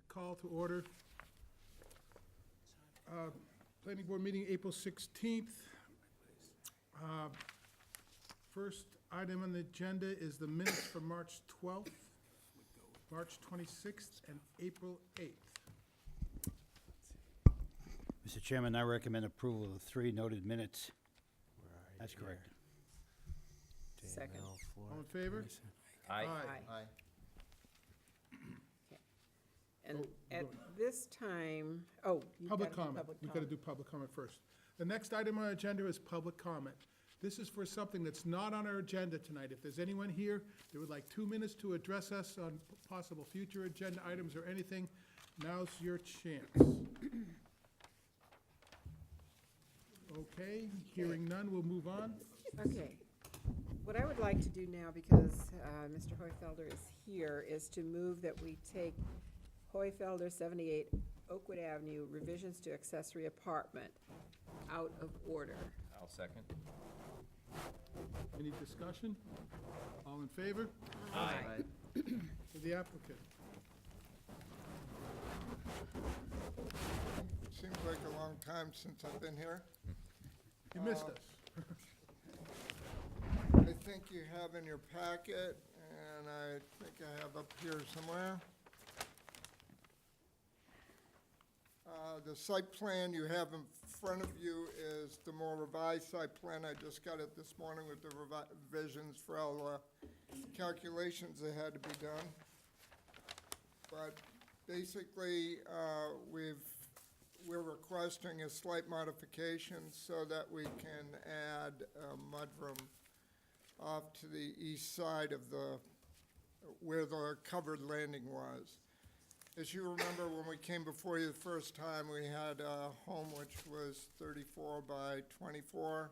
Call to order. Planning Board meeting, April 16th. First item on the agenda is the minutes for March 12th, March 26th, and April 8th. Mr. Chairman, I recommend approval of the 3 noted minutes. That's correct. Second. All in favor? Aye. Aye. And Oh, at go this time, oh, you've got to Public do comment. public We've got to comment. do public comment first. The next item on our agenda is public comment. This is for something that's not on our agenda tonight. If there's anyone here that would like 2 minutes to address us on possible future agenda items or anything, now's your chance. Okay, hearing none, we'll move on. Okay. What I would like to do now, because Mr. Hoyfelder is here, is to move that we take Hoyfelder 78 Oakwood Avenue revisions to accessory apartment out of order. I'll second. Any discussion? All in favor? Aye. For the applicant. Seems like a long time since I've been here. You missed us. I think you have in your packet, and I think I have up here somewhere. The site plan you have in front of you is the more revised site plan. I just got it this morning with the revisions for all the calculations that had to be done. But basically, we're requesting a slight modification so that we can add a mudroom off to the east side of where the covered landing was. As you remember, when we came before you the first time, we had a home which was 34 by 24,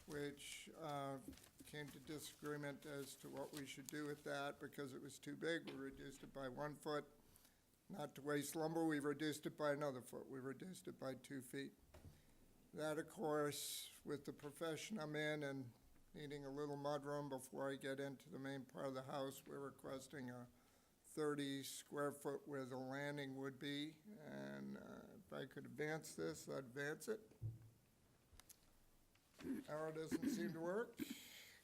which came to disagreement as to what we should do with that because it was too big. We reduced it by 1 foot. Not to waste lumber, we reduced it by another foot. We reduced it by 2 feet. That, of course, with the profession I'm in and needing a little mudroom before I get into the main part of the house, we're requesting a 30 square foot where the landing would be. And if I could advance this, I'd advance it. Arrow doesn't seem to work.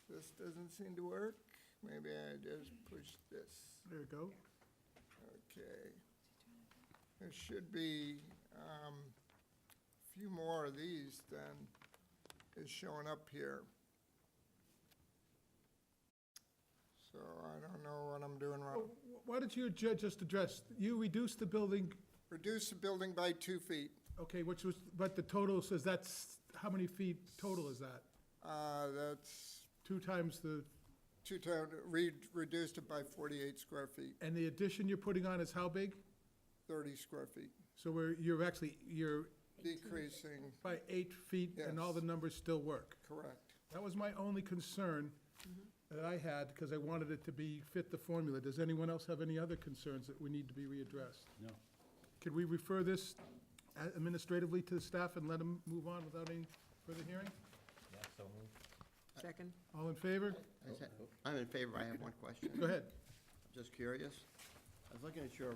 This doesn't seem to work. Maybe I just push this. There you go. Okay. There should be a few more of these than is showing up here. so I don't know what I'm doing wrong. Oh, why don't you just address, you reduced the building, Reduce the building by 2 feet. okay, which was, but the total says that's, how many feet total is that? That's Two times the, reduced it by 48 square feet, and the addition you're putting on is how big? 30 square feet, So you're decreasing, by 8 feet and all the Yes. numbers still work. correct. That was my only concern that I had, because I wanted it to fit the formula. Does anyone else have any other concerns that we need to be readdressed? No. Could we refer this administratively to the staff and let them move on without any further hearing? Second? All in favor? I'm in favor. I have one question. Go ahead. Just curious. I was looking at your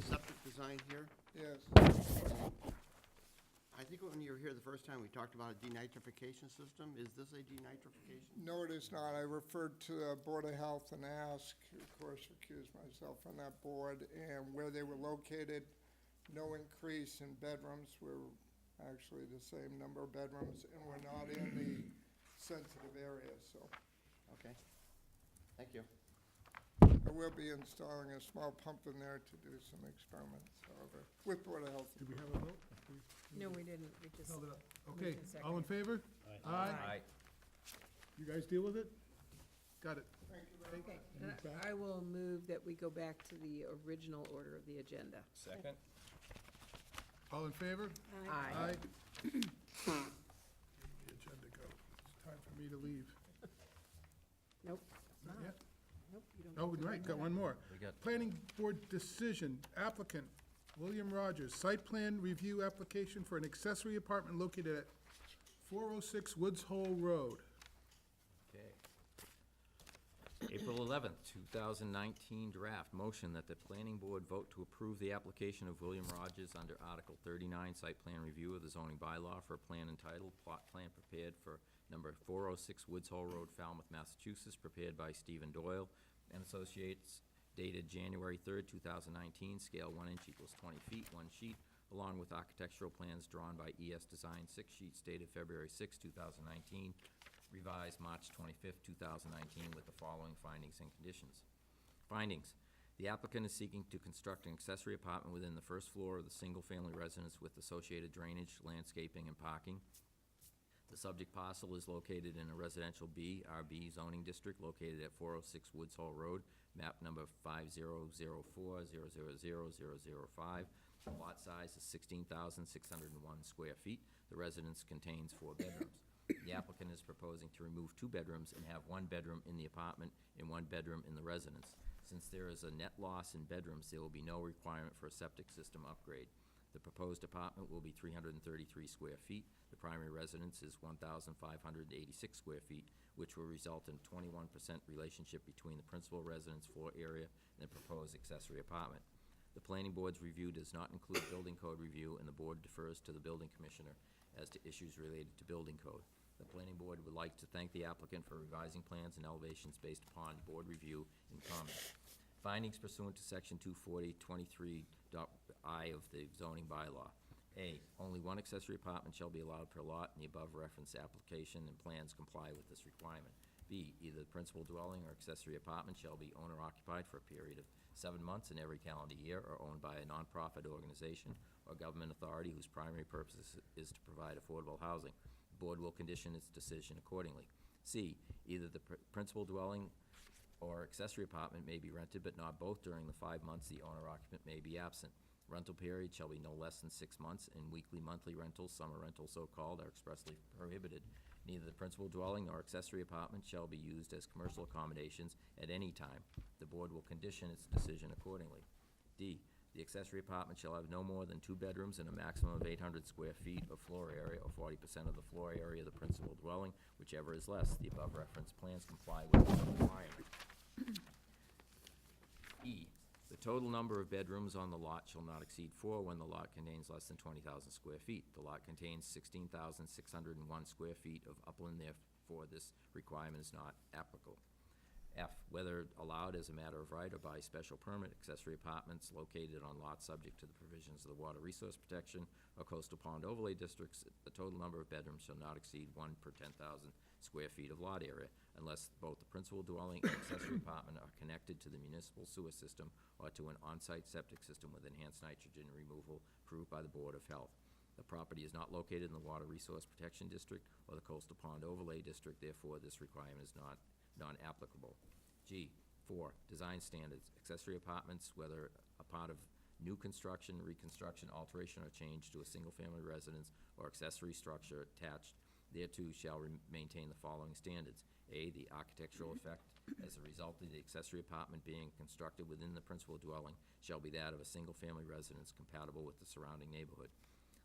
septic design here. Yes, I think when you were here the first time, we talked about a denitrification system. Is this a denitrification? no, it is not. I referred to the Board of Health and asked, of course, recused myself from that board, and where they were located, no increase in bedrooms. We're actually the same number of bedrooms, and we're not in the sensitive area, so. Okay. Thank you. I will be installing a small pump in there to do some experiments, however, with Board of Health. Did we have a vote? No, we didn't, we just, Held it up. Okay, and all in favor? Aye. You guys deal with it? Got it. Thank you very much. okay. And I will move that we go back to the original order of the agenda. Second? All in favor? Aye. The agenda go. It's time for me to leave. Nope. Not not. yet? Nope, you don't. Oh, get to right, vote got on one more. We got- Planning Board decision, applicant, William Rogers, site plan review application for an accessory apartment located at 406 Woods Hole Road. Okay. April 11th, 2019 draft, motion that the planning board vote to approve the application of William Rogers under Article 39, site plan review of the zoning bylaw for a plan entitled Plot Plan Prepared for number 406 Woods Hole Road, Falmouth, Massachusetts, prepared by Stephen Doyle and Associates, dated January 3rd, 2019, scale 1 inch equals 20 feet, 1 sheet, along with architectural plans drawn by ES Design, 6 sheets, dated February 6, 2019, revised March 25th, 2019, with the following findings and conditions. Findings: the applicant is seeking to construct an accessory apartment within the first floor of the single-family residence with associated drainage, landscaping, and parking. The subject parcel is located in a residential B, RB zoning district located at 406 Woods Hole Road, map number 5004-000-005. The lot size is 16,601 square feet. The residence contains 4 bedrooms. The applicant is proposing to remove 2 bedrooms and have 1 bedroom in the apartment and 1 bedroom in the residence. Since there is a net loss in bedrooms, there will be no requirement for a septic system upgrade. The proposed apartment will be 333 square feet. The primary residence is 1,586 square feet, which will result in 21% relationship between the principal residence floor area and the proposed accessory apartment. The planning board's review does not include building code review, and the board defers to the building commissioner as to issues related to building code. The planning board would like to thank the applicant for revising plans and elevations based upon board review and comment. Findings pursuant to section 240.23.I of the zoning bylaw. A, only 1 accessory apartment shall be allowed per lot, and the above referenced application and plans comply with this requirement. B, either the principal dwelling or accessory apartment shall be owner occupied for a period of 7 months in every calendar year, or owned by a nonprofit organization or government authority whose primary purpose is to provide affordable housing. The board will condition its decision accordingly. C, either the principal dwelling or accessory apartment may be rented, but not both, during the 5 months the owner occupant may be absent. Rental period shall be no less than 6 months, and weekly, monthly rentals, summer rentals so-called, are expressly prohibited. Neither the principal dwelling nor accessory apartment shall be used as commercial accommodations at any time. The board will condition its decision accordingly. D, the accessory apartment shall have no more than 2 bedrooms and a maximum of 800 square feet of floor area, or 40% of the floor area of the principal dwelling, whichever is less. The above referenced plans comply with this requirement. E, the total number of bedrooms on the lot shall not exceed 4 when the lot contains less than 20,000 square feet. The lot contains 16,601 square feet of upland, therefore this requirement is not applicable. F, whether allowed as a matter of right or by special permit, accessory apartments located on lots subject to the provisions of the Water Resource Protection or Coastal Pond Overlay Districts, the total number of bedrooms shall not exceed 1 per 10,000 square feet of lot area, unless both the principal dwelling and accessory apartment are connected to the municipal sewer system or to an on-site septic system with enhanced nitrogen removal approved by the Board of Health. The property is not located in the Water Resource Protection District or the Coastal Pond Overlay District, therefore this requirement is non-applicable. G, 4, design standards. Accessory apartments, whether a part of new construction, reconstruction, alteration, or change to a single-family residence or accessory structure attached thereto shall maintain the following standards. A, the architectural effect as a result of the accessory apartment being constructed within the principal dwelling shall be that of a single-family residence compatible with the surrounding neighborhood.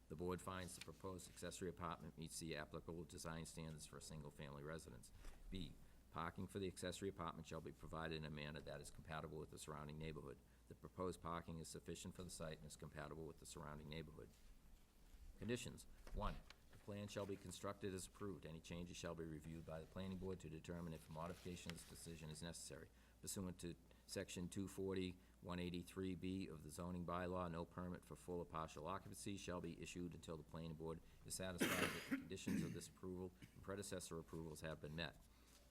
The board finds the proposed accessory apartment meets the applicable design standards for a single-family residence. B, parking for the accessory apartment shall be provided in a manner that is compatible with the surrounding neighborhood. The proposed parking is sufficient for the site and is compatible with the surrounding neighborhood. Conditions. 1, the plan shall be constructed as approved. Any changes shall be reviewed by the planning board to determine if a modification of this decision is necessary. Pursuant to Section 240-183B of the zoning bylaw, no permit for full or partial occupancy shall be issued until the planning board is satisfied that the conditions of this approval and predecessor approvals have been met.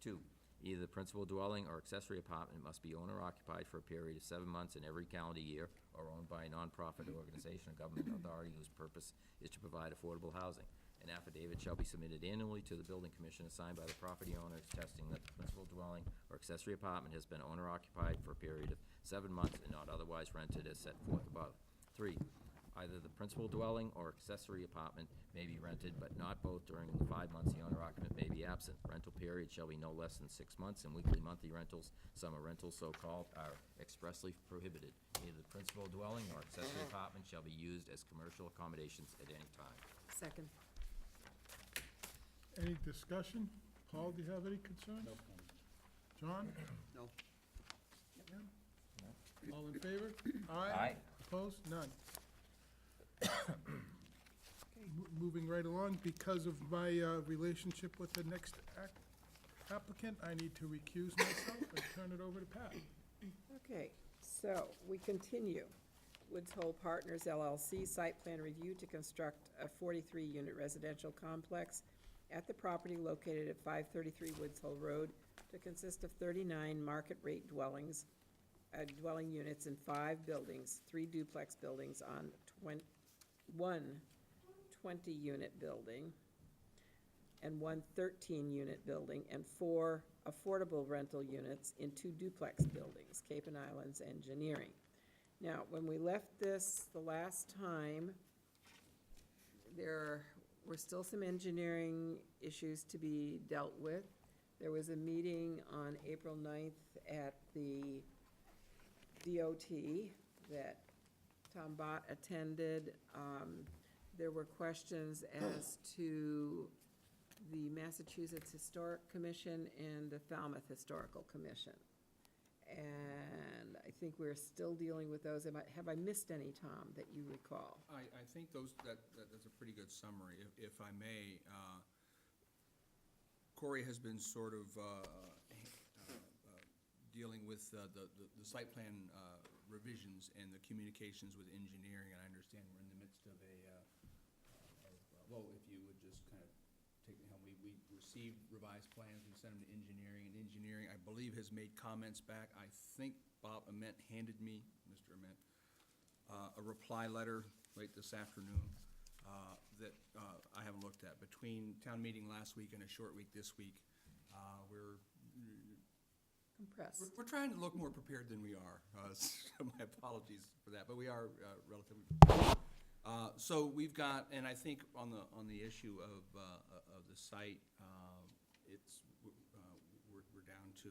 2, either the principal dwelling or accessory apartment must be owner-occupied for a period of 7 months in every calendar year or owned by a nonprofit organization or government authority whose purpose is to provide affordable housing. An affidavit shall be submitted annually to the building commissioner signed by the property owner attesting that the principal dwelling or accessory apartment has been owner-occupied for a period of 7 months and not otherwise rented as set forth above. 3, either the principal dwelling or accessory apartment may be rented, but not both during the 5 months the owner-occupant may be absent. Rental period shall be no less than 6 months, and weekly, monthly rentals, summer rentals, so-called, are expressly prohibited. Either the principal dwelling or accessory apartment shall be used as commercial accommodations at any time. Second. Any discussion? Paul, do you have any concerns? No. John? No. All in favor? Aye. Opposed? None. Moving right along, because of my relationship with the next applicant, I need to recuse myself and turn it over to Pat. Okay, so we continue. Woods Hole Partners LLC site plan review to construct a 43-unit residential complex at the property located at 533 Woods Hole Road to consist of 39 market rate dwelling units in 5 buildings, 3 duplex buildings on one 20-unit building and one 13-unit building, and 4 affordable rental units in 2 duplex buildings, Cape and Islands Engineering. Now, when we left this the last time, there were still some engineering issues to be dealt with. There was a meeting on April 9th at the DOT that Tom Bott attended. There were questions as to the Massachusetts Historic Commission and the Falmouth Historical Commission. And I think we're still dealing with those. Have I missed any, Tom, that you recall? I think that's a pretty good summary. If I may, Corey has been sort of dealing with the site plan revisions and the communications with engineering, and I understand we're in the midst of well, if you would just kind of take me home, we received revised plans, we sent them to engineering, and engineering, I believe, has made comments back. I think Bob Ament handed me, Mr. Ament, a reply letter late this afternoon that I haven't looked at. Between town meeting last week and a short week this week, we're Compressed. we're trying to look more prepared than we are. So my apologies for that, but we are relatively. So we've got, and I think on the issue of the site, we're down to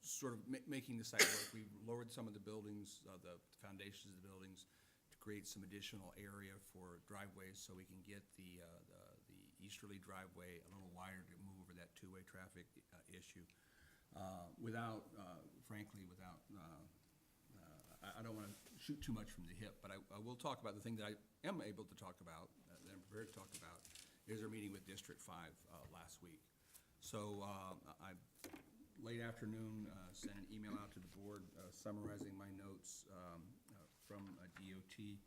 sort of making the site work. We've lowered some of the buildings, the foundations of the buildings, to create some additional area for driveways, so we can get the easterly driveway a little wider to move over that two-way traffic issue, without, frankly, I don't want to shoot too much from the hip, but I will talk about the thing that I am able to talk about, that I'm prepared to talk about, is our meeting with District 5 last week. So I, late afternoon, sent an email out to the board summarizing my notes from DOT.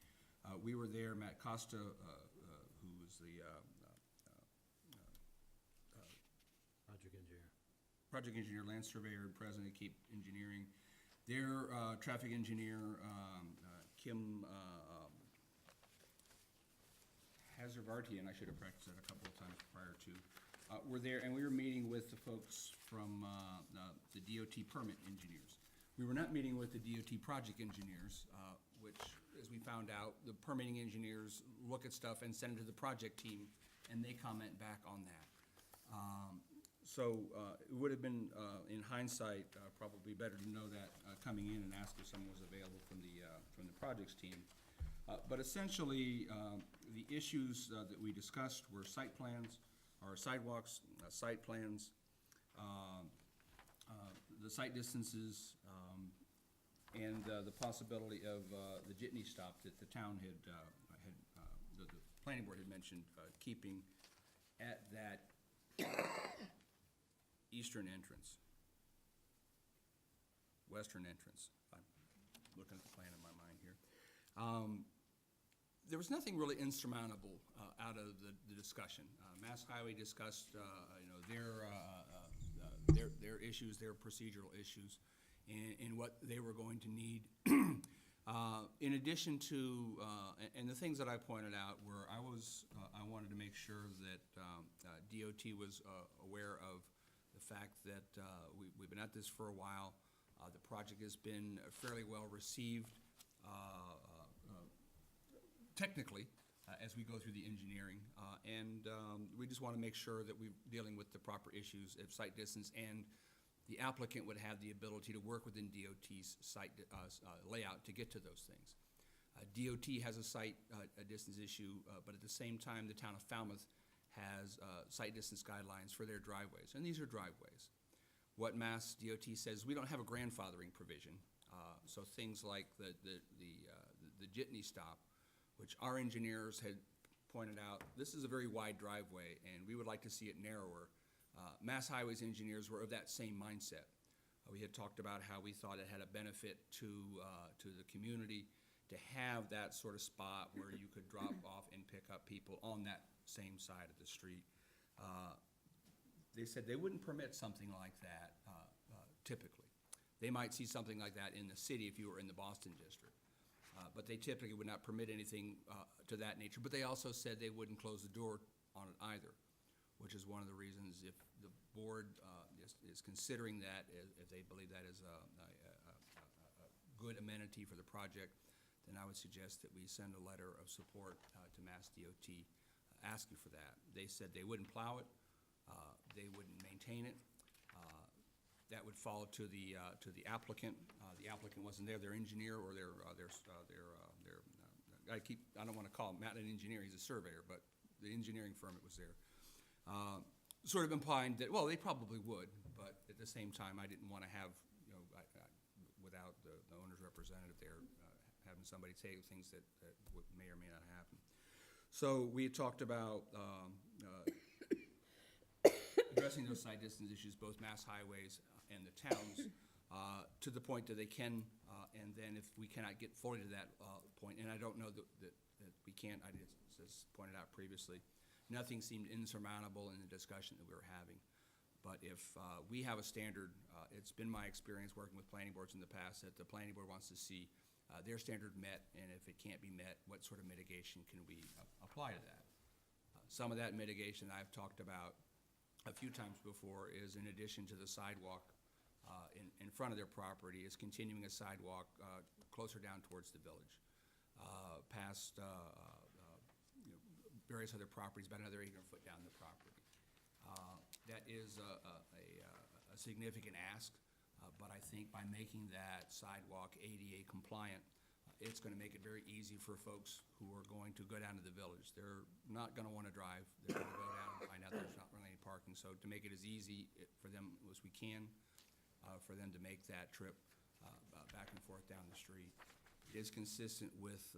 We were there, Matt Costa, who was the Project engineer. project engineer, land surveyor, and president of Cape Engineering. Their traffic engineer, Kim Hazarvartian, I should have practiced that a couple of times prior to, were there, and we were meeting with the folks from the DOT permit engineers. We were not meeting with the DOT project engineers, which, as we found out, the permitting engineers look at stuff and send it to the project team, and they comment back on that. So it would have been, in hindsight, probably better to know that coming in and ask if someone was available from the projects team. But essentially, the issues that we discussed were site plans, or sidewalks, site plans, the site distances, and the possibility of the jitney stop that the town had, the planning board had mentioned keeping at that eastern entrance, western entrance. I'm looking at the plan in my mind here. There was nothing really insurmountable out of the discussion. Mass Highway discussed, their issues, their procedural issues, and what they were going to need. In addition to, and the things that I pointed out were, I wanted to make sure that DOT was aware of the fact that we've been at this for a while. The project has been fairly well received technically as we go through the engineering. And we just want to make sure that we're dealing with the proper issues of site distance, and the applicant would have the ability to work within DOT's site layout to get to those things. DOT has a site distance issue, but at the same time, the town of Falmouth has site distance guidelines for their driveways, and these are driveways. What Mass DOT says, we don't have a grandfathering provision, so things like the jitney stop, which our engineers had pointed out, this is a very wide driveway, and we would like to see it narrower. Mass Highways engineers were of that same mindset. We had talked about how we thought it had a benefit to the community to have that sort of spot where you could drop off and pick up people on that same side of the street. They said they wouldn't permit something like that typically. They might see something like that in the city if you were in the Boston district. But they typically would not permit anything to that nature. But they also said they wouldn't close the door on it either, which is one of the reasons if the board is considering that, if they believe that is a good amenity for the project, then I would suggest that we send a letter of support to Mass DOT asking for that. They said they wouldn't plow it, they wouldn't maintain it. That would fall to the applicant. The applicant wasn't there, their engineer or I don't want to call him Matt an engineer, he's a surveyor, but the engineering firm that was there. Sort of implying that, well, they probably would, but at the same time, I didn't want to have, without the owner's representative there, having somebody say things that may or may not happen. So we had talked about addressing those site distance issues, both Mass Highways and the towns, to the point that they can, and then if we cannot get fully to that point, and I don't know that we can't, I just pointed out previously, nothing seemed insurmountable in the discussion that we were having. But if we have a standard, it's been my experience working with planning boards in the past that the planning board wants to see their standard met, and if it can't be met, what sort of mitigation can we apply to that? Some of that mitigation I've talked about a few times before is, in addition to the sidewalk in front of their property, is continuing a sidewalk closer down towards the village, past various other properties, about another 800 foot down the property. That is a significant ask, but I think by making that sidewalk ADA compliant, it's going to make it very easy for folks who are going to go down to the village. They're not going to want to drive. They're going to go down and find out there's not really any parking. So to make it as easy for them as we can, for them to make that trip back and forth down the street, it is consistent with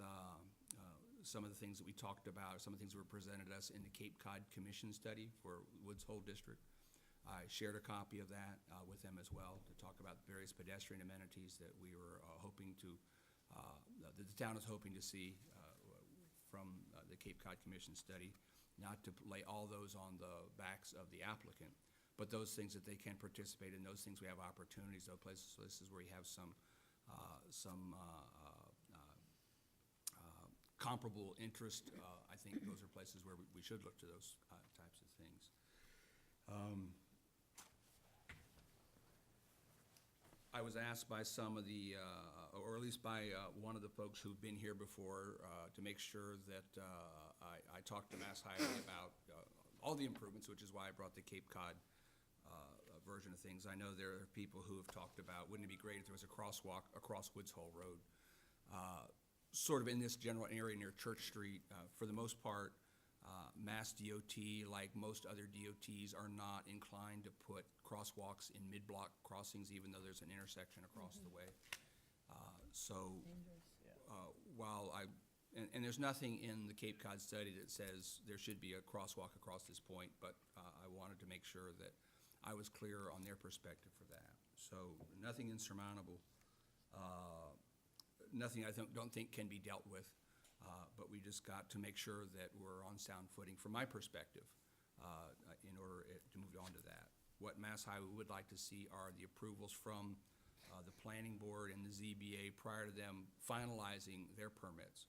some of the things that we talked about, some of the things that were presented us in the Cape Cod Commission study for Woods Hole District. I shared a copy of that with them as well to talk about various pedestrian amenities that we were hoping to, that the town is hoping to see from the Cape Cod Commission study, not to lay all those on the backs of the applicant, but those things that they can participate in, those things we have opportunities, those places, so this is where you have some comparable interest. I think those are places where we should look to those types of things. I was asked by some of the, or at least by one of the folks who've been here before, to make sure that I talked to Mass Highway about all the improvements, which is why I brought the Cape Cod version of things. I know there are people who have talked about, wouldn't it be great if there was a crosswalk across Woods Hole Road? Sort of in this general area near Church Street. For the most part, Mass DOT, like most other DOTs, are not inclined to put crosswalks in mid-block crossings, even though there's an intersection across the way. While and there's nothing in the Cape Cod study that says there should be a crosswalk across this point, but I wanted to make sure that I was clear on their perspective for that. So nothing insurmountable, nothing I don't think can be dealt with. But we just got to make sure that we're on sound footing from my perspective in order to move on to that. What Mass Highway would like to see are the approvals from the planning board and the ZBA prior to them finalizing their permits.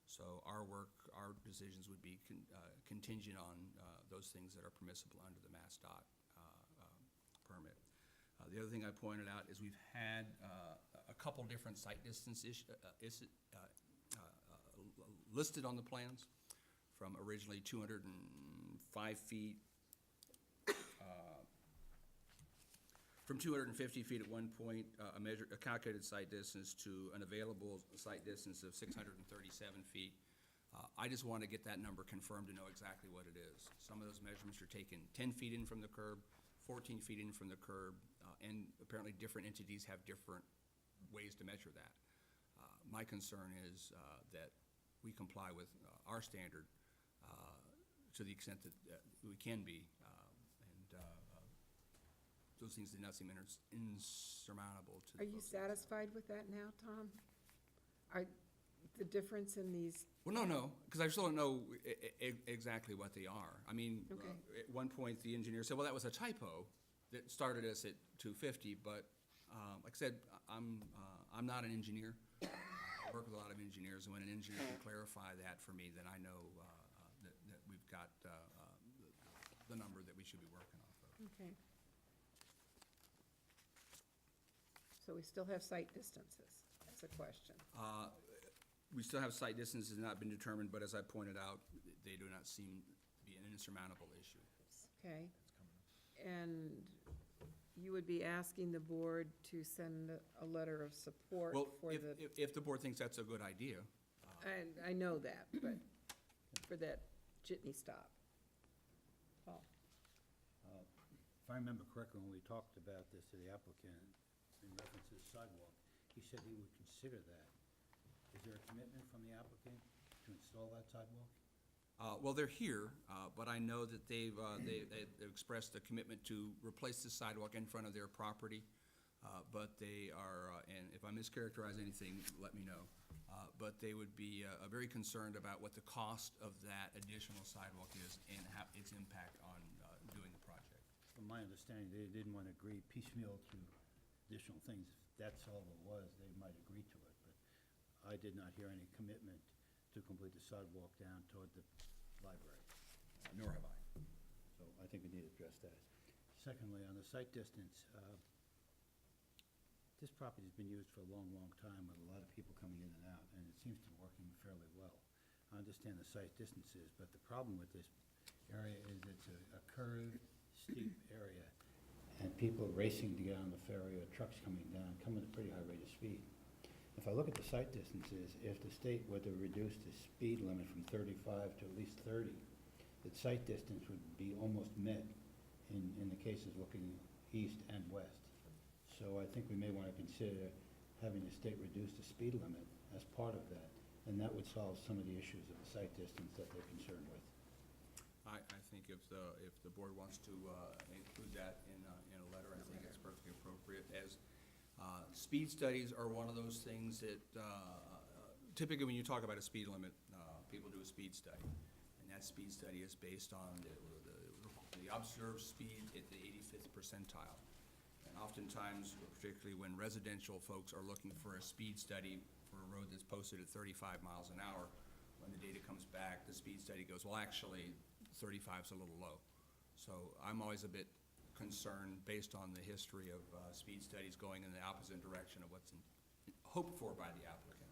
So our work, our decisions would be contingent on those things that are permissible under the MassDOT permit. The other thing I pointed out is we've had a couple different site distance listed on the plans, from originally 205 feet, from 250 feet at one point, a calculated site distance to an available site distance of 637 feet. I just want to get that number confirmed to know exactly what it is. Some of those measurements are taken 10 feet in from the curb, 14 feet in from the curb, and apparently different entities have different ways to measure that. My concern is that we comply with our standard to the extent that we can be, and those things did not seem insurmountable to the Are you folks. satisfied with that now, Tom? Are the difference in these, Well, no, because I still don't know exactly what they are. I mean, Okay. at one point, the engineer said, well, that was a typo that started us at 250, but like I said, I'm not an engineer. I work with a lot of engineers, and when an engineer can clarify that for me, then I know that we've got the number that we should be working off of. okay. So we still have site distances, that's a question. We still have site distances not been determined, but as I pointed out, they do not seem to be an insurmountable issue. Okay. And you would be asking the board to send a letter of support Well, for the, if the board thinks that's a good idea, I know that, but for that jitney stop. Paul? If I remember correctly, when we talked about this to the applicant in reference to the sidewalk, he said he would consider that. Is there a commitment from the applicant to install that sidewalk? well, they're here, but I know that they've expressed a commitment to replace the sidewalk in front of their property. But they are, and if I mischaracterize anything, let me know. But they would be very concerned about what the cost of that additional sidewalk is and how its impact on doing the project. From my understanding, they didn't want to agree piecemeal to additional things. If that's all it was, they might agree to it, but I did not hear any commitment to complete the sidewalk down toward the library. Nor have I. So I think we need to address that. Secondly, on the site distance, this property's been used for a long, long time with a lot of people coming in and out, and it seems to be working fairly well. I understand the site distances, but the problem with this area is it's a curved, steep area, and people racing to get on the ferry or trucks coming down, coming at a pretty high rate of speed. If I look at the site distances, if the state were to reduce the speed limit from 35 to at least 30, the site distance would be almost met in the cases looking east and west. So I think we may want to consider having the state reduce the speed limit as part of that. and that would solve some of the issues of the site distance that they're concerned with. I think if the board wants to include that in a letter, I think it's perfectly appropriate. As speed studies are one of those things that typically when you talk about a speed limit, people do a speed study. And that speed study is based on the observed speed at the 85th percentile. And oftentimes, particularly when residential folks are looking for a speed study for a road that's posted at 35 miles an hour, when the data comes back, the speed study goes, well, actually, 35's a little low. So I'm always a bit concerned, based on the history of speed studies going in the opposite direction of what's hoped for by the applicant,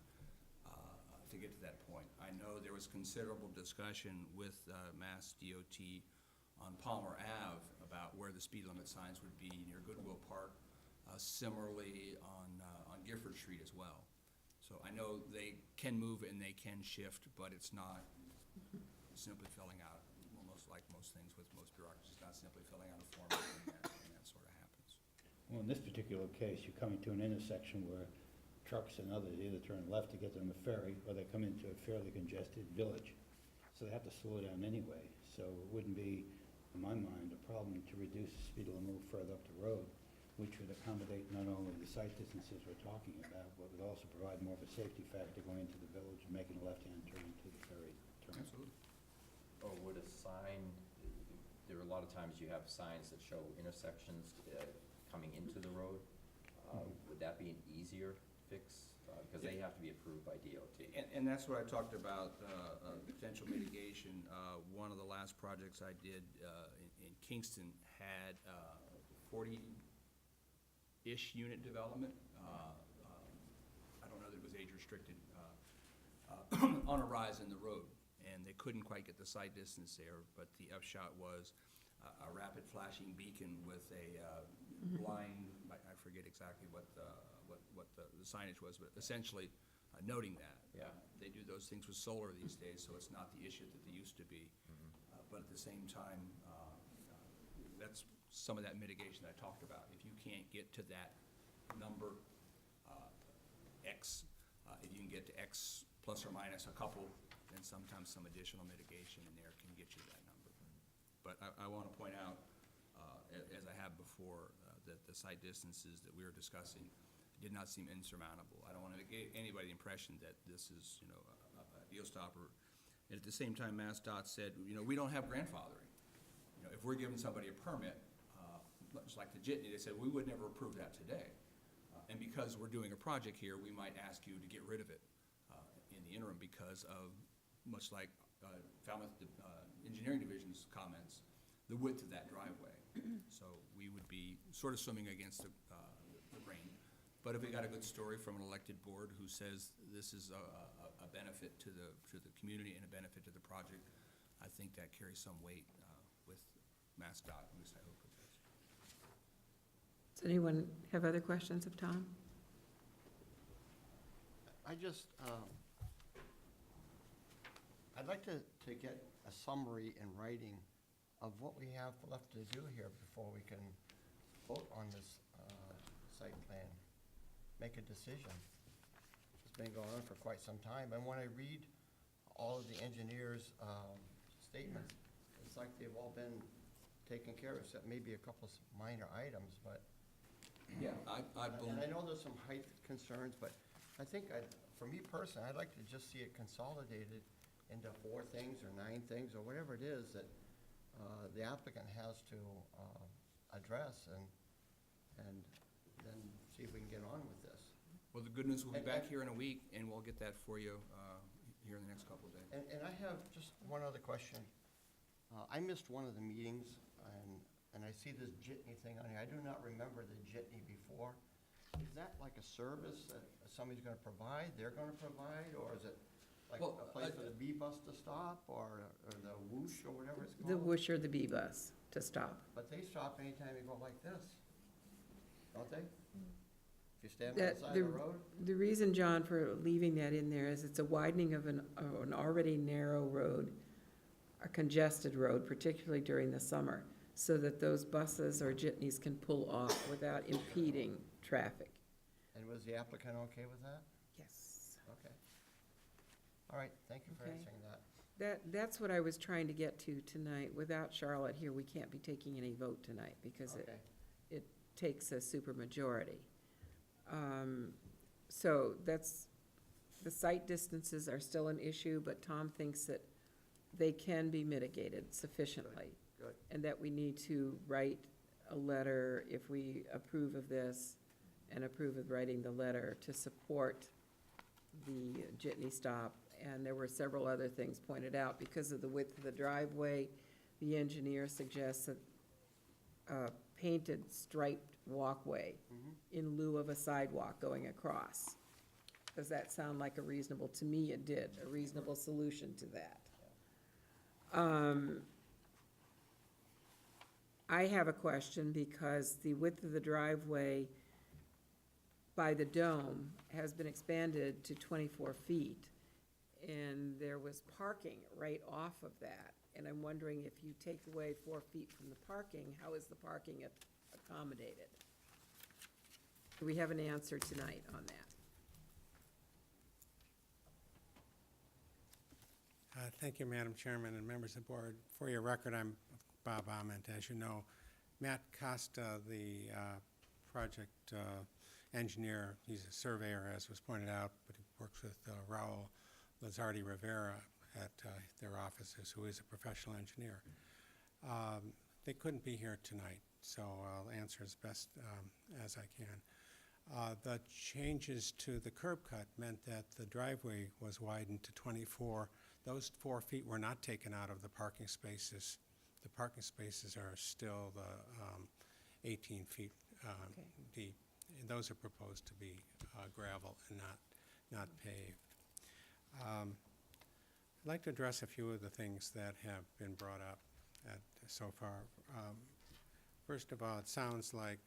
to get to that point. I know there was considerable discussion with Mass DOT on Palmer Ave about where the speed limit signs would be near Goodwill Park, similarly on Gifford Street as well. So I know they can move and they can shift, but it's not simply filling out, almost like most things with most bureaucracies, it's not simply filling out a form and that sort of happens. Well, in this particular case, you're coming to an intersection where trucks and others either turn left to get to the ferry, or they come into a fairly congested village. So they have to slow down anyway. So it wouldn't be, in my mind, a problem to reduce the speed limit a little further up the road, which would accommodate not only the site distances we're talking about, but would also provide more of a safety factor going into the village and making a left-hand turn to the ferry terminal. Absolutely. Or would a sign, there are a lot of times you have signs that show intersections coming into the road. Would that be an easier fix? Because they have to be approved by DOT. And that's what I talked about, potential mitigation. One of the last projects I did in Kingston had 40-ish unit development. I don't know that it was age restricted, on a rise in the road. And they couldn't quite get the sight distance there, but the upshot was a rapid flashing beacon with a line, I forget exactly what the signage was, but essentially noting that. Yeah. They do those things with solar these days, so it's not the issue that they used to be. But at the same time, that's some of that mitigation I talked about. If you can't get to that number, X, if you can get to X plus or minus a couple, then sometimes some additional mitigation in there can get you that number. But I want to point out, as I have before, that the site distances that we were discussing did not seem insurmountable. I don't want to give anybody the impression that this is, a deal stopper. And at the same time, MassDOT said, we don't have grandfathering. If we're giving somebody a permit, much like the Jitney, they said, we would never approve that today. And because we're doing a project here, we might ask you to get rid of it in the interim because of, much like Falmouth Engineering Division's comments, the width of that driveway. So we would be sort of swimming against the grain. But if we got a good story from an elected board who says this is a benefit to the community and a benefit to the project, I think that carries some weight with MassDOT, at least I hope it does. Does anyone have other questions of Tom? I just, I'd like to get a summary in writing of what we have left to do here before we can vote on this site plan, make a decision. It's been going on for quite some time, and when I read all of the engineers' statements, it's like they've all been taken care of, except maybe a couple of minor items, but. Yeah, I And I know there's some height concerns, but I think, for me personally, I'd like to just see it consolidated into 4 things or 9 things, or whatever it is that the applicant has to address, and then see if we can get on with this. Well, the good news, we'll be And- back here in a week, and we'll get that for you here in the next couple of days. And I have just one other question. I missed one of the meetings, and I see this Jitney thing on here. I do not remember the Jitney before. Is that like a service that somebody's gonna provide, they're gonna provide, or is it like Well, a place for the B-bus to stop, or the whoosh, or whatever it's called? The Whoosh or the B-Bus to stop. But they stop anytime you go like this, don't they? If you stand on That- the side of the road? The reason, John, for leaving that in there is it's a widening of an already narrow road, a congested road, particularly during the summer, so that those buses or jitneys can pull off without impeding traffic. And was the applicant okay with that? Yes. Okay. All right, thank you for Okay. answering that. That's what I was trying to get to tonight. Without Charlotte here, we can't be taking any vote tonight because Okay. it takes a supermajority. So that's, the site distances are still an issue, but Tom thinks that they can be mitigated sufficiently. Good. And that we need to write a letter, if we approve of this, and approve of writing the letter to support the jitney stop. And there were several other things pointed out. Because of the width of the driveway, the engineer suggests a painted striped walkway in lieu of a sidewalk going across. Does that sound like a reasonable, to me it did, a reasonable solution to that? I have a question because the width of the driveway by the dome has been expanded to 24 feet. And there was parking right off of that. And I'm wondering if you take away 4 feet from the parking, how is the parking accommodated? Do we have an answer tonight on that? Thank you, Madam Chairman and members of the board. For your record, I'm Bob Ament. As you know, Matt Costa, the project engineer, he's a surveyor, as was pointed out, but he works with Raul Lazardi Rivera at their offices, who is a professional engineer. They couldn't be here tonight, so I'll answer as best as I can. The changes to the curb cut meant that the driveway was widened to 24. Those 4 feet were not taken out of the parking spaces. The parking spaces are still the 18 feet Okay. deep. And those are proposed to be gravel and not paved. I'd like to address a few of the things that have been brought up so far. First of all, it sounds like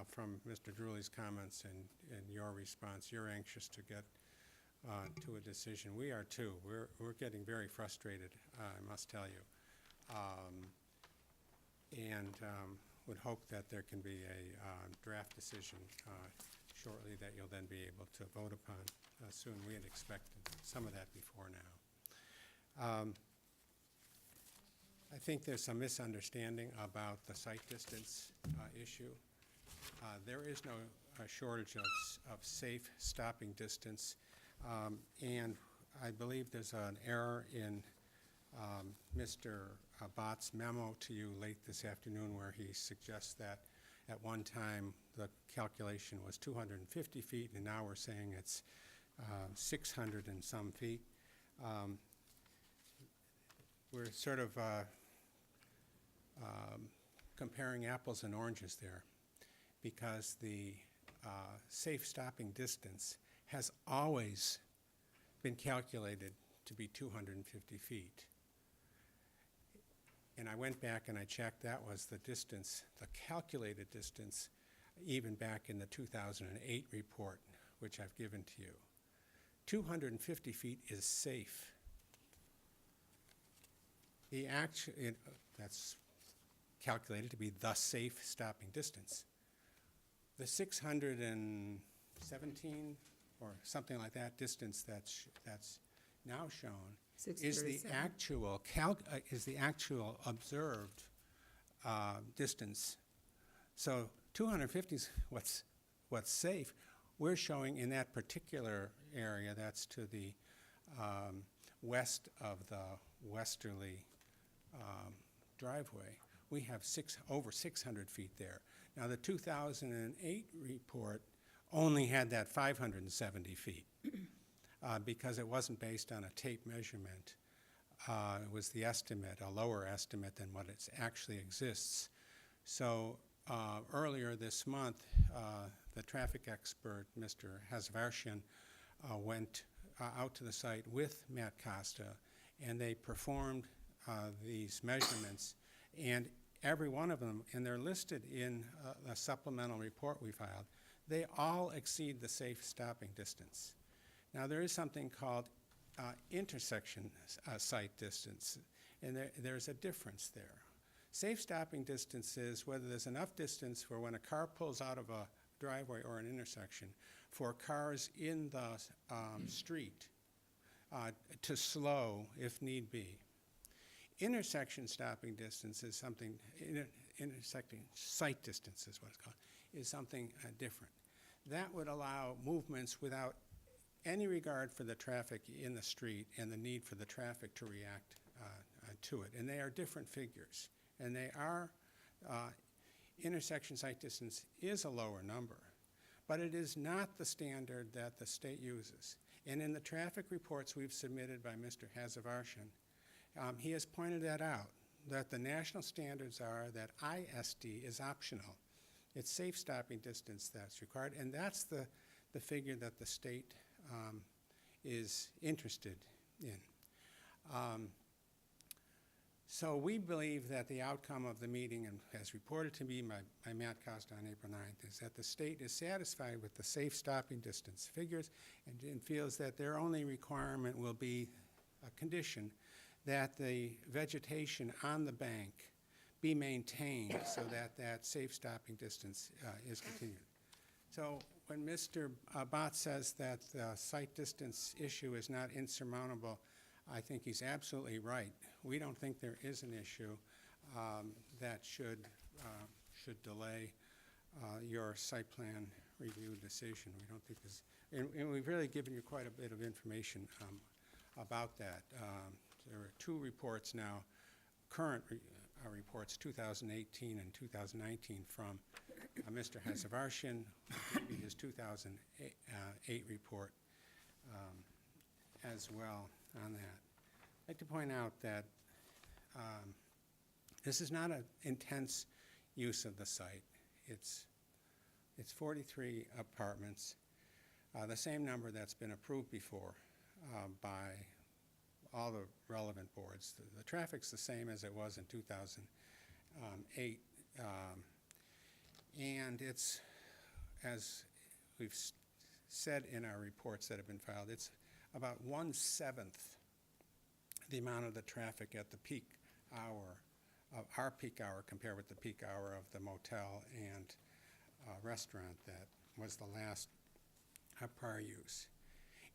from Mr. Drewley's comments and your response, you're anxious to get to a decision. We are too. We're getting very frustrated, I must tell you. And would hope that there can be a draft decision shortly that you'll then be able to vote upon soon. We had expected some of that before now. I think there's some misunderstanding about the site distance issue. There is no shortage of safe stopping distance, and I believe there's an error in Mr. Bott's memo to you late this afternoon where he suggests that at one time the calculation was 250 feet and now we're saying it's 600 and some feet. We're sort of comparing apples and oranges there because the safe stopping distance has always been calculated to be 250 feet. And I went back and I checked, that was the distance, the calculated distance, even back in the 2008 report, which I've given to you. 250 feet is safe. That's calculated to be the safe stopping distance. The 617 or something like that distance that's now shown is the 637. actual observed distance. So 250 is what's safe. We're showing in that particular area, that's to the west of the westerly driveway, we have over 600 feet there. Now the 2008 report only had that 570 feet. Because it wasn't based on a tape measurement. It was the estimate, a lower estimate than what it actually exists. So earlier this month, the traffic expert, Mr. Hazvarshan, went out to the site with Matt Costa, and they performed these measurements, and every one of them, and they're listed in a supplemental report we filed, they all exceed the safe stopping distance. Now, there is something called intersection site distance, and there's a difference there. Safe stopping distance is whether there's enough distance for when a car pulls out of a driveway or an intersection for cars in the street to slow if need be. Intersection stopping distance is something, intersecting sight distance is what it's called, is something different. That would allow movements without any regard for the traffic in the street and the need for the traffic to react to it. And they are different figures. And they are, intersection sight distance is a lower number, but it is not the standard that the state uses. And in the traffic reports we've submitted by Mr. Hazavarshan, he has pointed that out, that the national standards are that ISD is optional. It's safe stopping distance that's required, and that's the figure that the state is interested in. So we believe that the outcome of the meeting, and as reported to me by Matt Costa on April 9th, is that the state is satisfied with the safe stopping distance figures and feels that their only requirement will be a condition that the vegetation on the bank be maintained so that that safe stopping distance is continued. So when Mr. Bott says that the sight distance issue is not insurmountable, I think he's absolutely right. We don't think there is an issue that should delay your site plan review decision. We don't think this, and we've really given you quite a bit of information about that. There are two reports now, current reports, 2018 and 2019, from Mr. Hazavarshan, his 2008 report as well on that. I'd like to point out that this is not an intense use of the site. It's 43 apartments, the same number that's been approved before by all the relevant boards. The traffic's the same as it was in 2008. And it's, as we've said in our reports that have been filed, it's about 1/7 the amount of the traffic at the peak hour, of our peak hour, compared with the peak hour of the motel and restaurant that was the last prior use.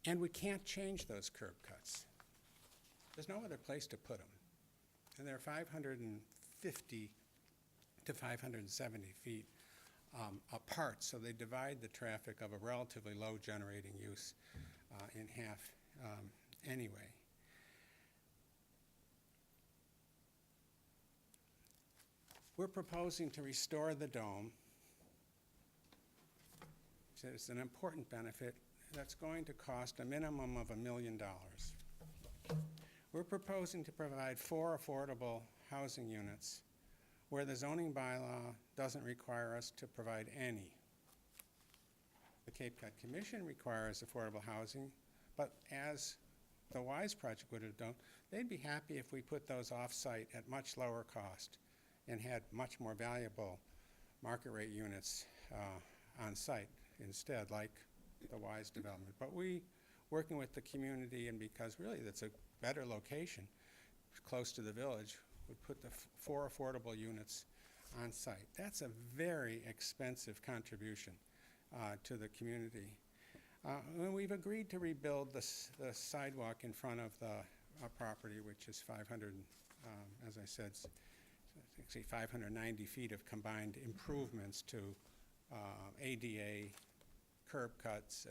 And we can't change those curb cuts. There's no other place to put them. And they're 550 to 570 feet apart, so they divide the traffic of a relatively low generating use in half anyway. We're proposing to restore the dome. So it's an important benefit that's going to cost a minimum of $1 million. We're proposing to provide 4 affordable housing units where the zoning bylaw doesn't require us to provide any. The Cape Cod Commission requires affordable housing, but as the WISE project would have done, they'd be happy if we put those off-site at much lower cost and had much more valuable market rate units on site instead, like the WISE development. But we, working with the community, and because really that's a better location, close to the village, would put the 4 affordable units on site. That's a very expensive contribution to the community. And we've agreed to rebuild the sidewalk in front of the property, which is 500, as I said, actually 590 feet of combined improvements to ADA curb cuts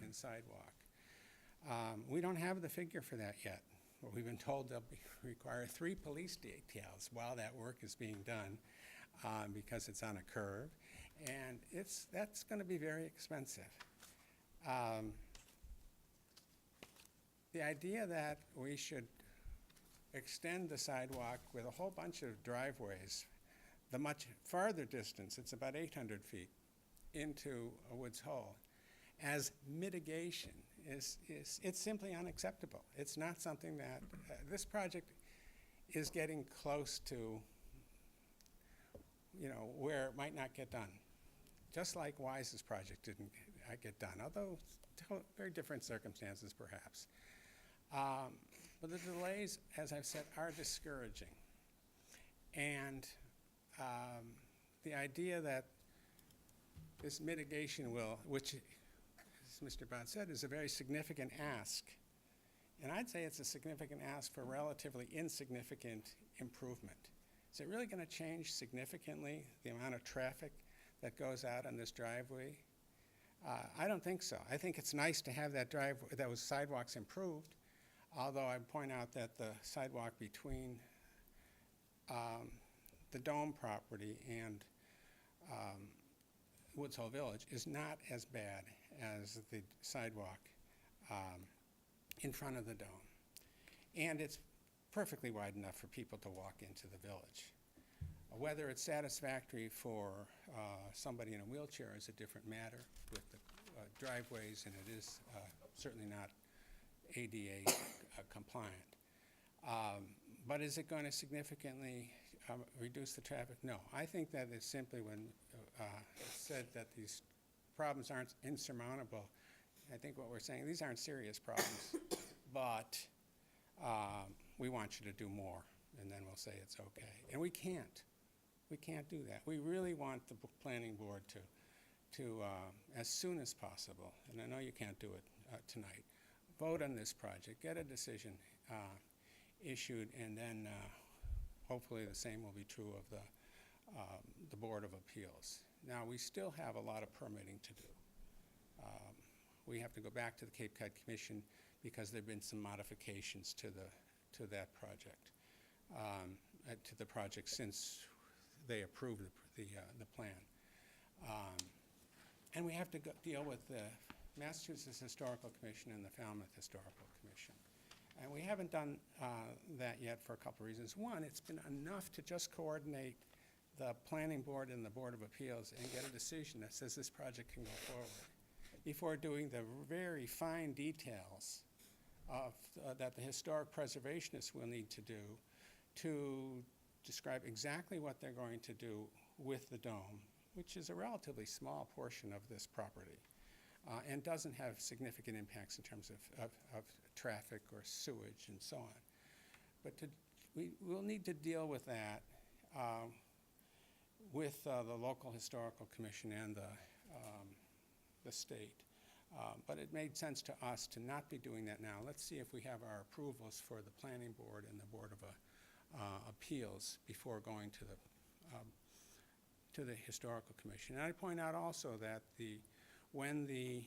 and sidewalk. We don't have the figure for that yet. But we've been told they'll require 3 police details while that work is being done because it's on a curve. And that's going to be very expensive. The idea that we should extend the sidewalk with a whole bunch of driveways, the much farther distance, it's about 800 feet, into a Woods Hole, as mitigation it's simply unacceptable. It's not something that, this project is getting close to, where it might not get done. Just like WISE's project didn't get done, although very different circumstances perhaps. But the delays, as I've said, are discouraging. And the idea that this mitigation will, which, as Mr. Bond said, is a very significant ask And I'd say it's a significant ask for relatively insignificant improvement. Is it really going to change significantly the amount of traffic that goes out on this driveway? I don't think so. I think it's nice to have that those sidewalks improved, although I point out that the sidewalk between the Dome property and Woods Hole Village is not as bad as the sidewalk in front of the Dome. And it's perfectly wide enough for people to walk into the village. Whether it's satisfactory for somebody in a wheelchair is a different matter with the driveways, and it is certainly not ADA compliant. But is it going to significantly reduce the traffic? No. I think that it's simply when it's said that these problems aren't insurmountable, I think what we're saying, these aren't serious problems, but we want you to do more, and then we'll say it's okay. And we can't. We can't do that. We really want the planning board to as soon as possible, and I know you can't do it tonight, vote on this project, get a decision issued, and then hopefully the same will be true of the Board of Appeals. Now, we still have a lot of permitting to do. We have to go back to the Cape Cod Commission because there have been some modifications to that project, to the project since they approved the plan. And we have to deal with the Massachusetts Historical Commission and the Falmouth Historical Commission. And we haven't done that yet for a couple of reasons. One, it's been enough to just coordinate the Planning Board and the Board of Appeals and get a decision that says this project can go forward before doing the very fine details of, that the historic preservationists will need to do to describe exactly what they're going to do with the dome, which is a relatively small portion of this property and doesn't have significant impacts in terms of traffic or sewage and so on. But we'll need to deal with that with the local historical commission and the state. But it made sense to us to not be doing that now. Let's see if we have our approvals for the Planning Board and the Board of Appeals before going to the Historical Commission. And I point out also that when the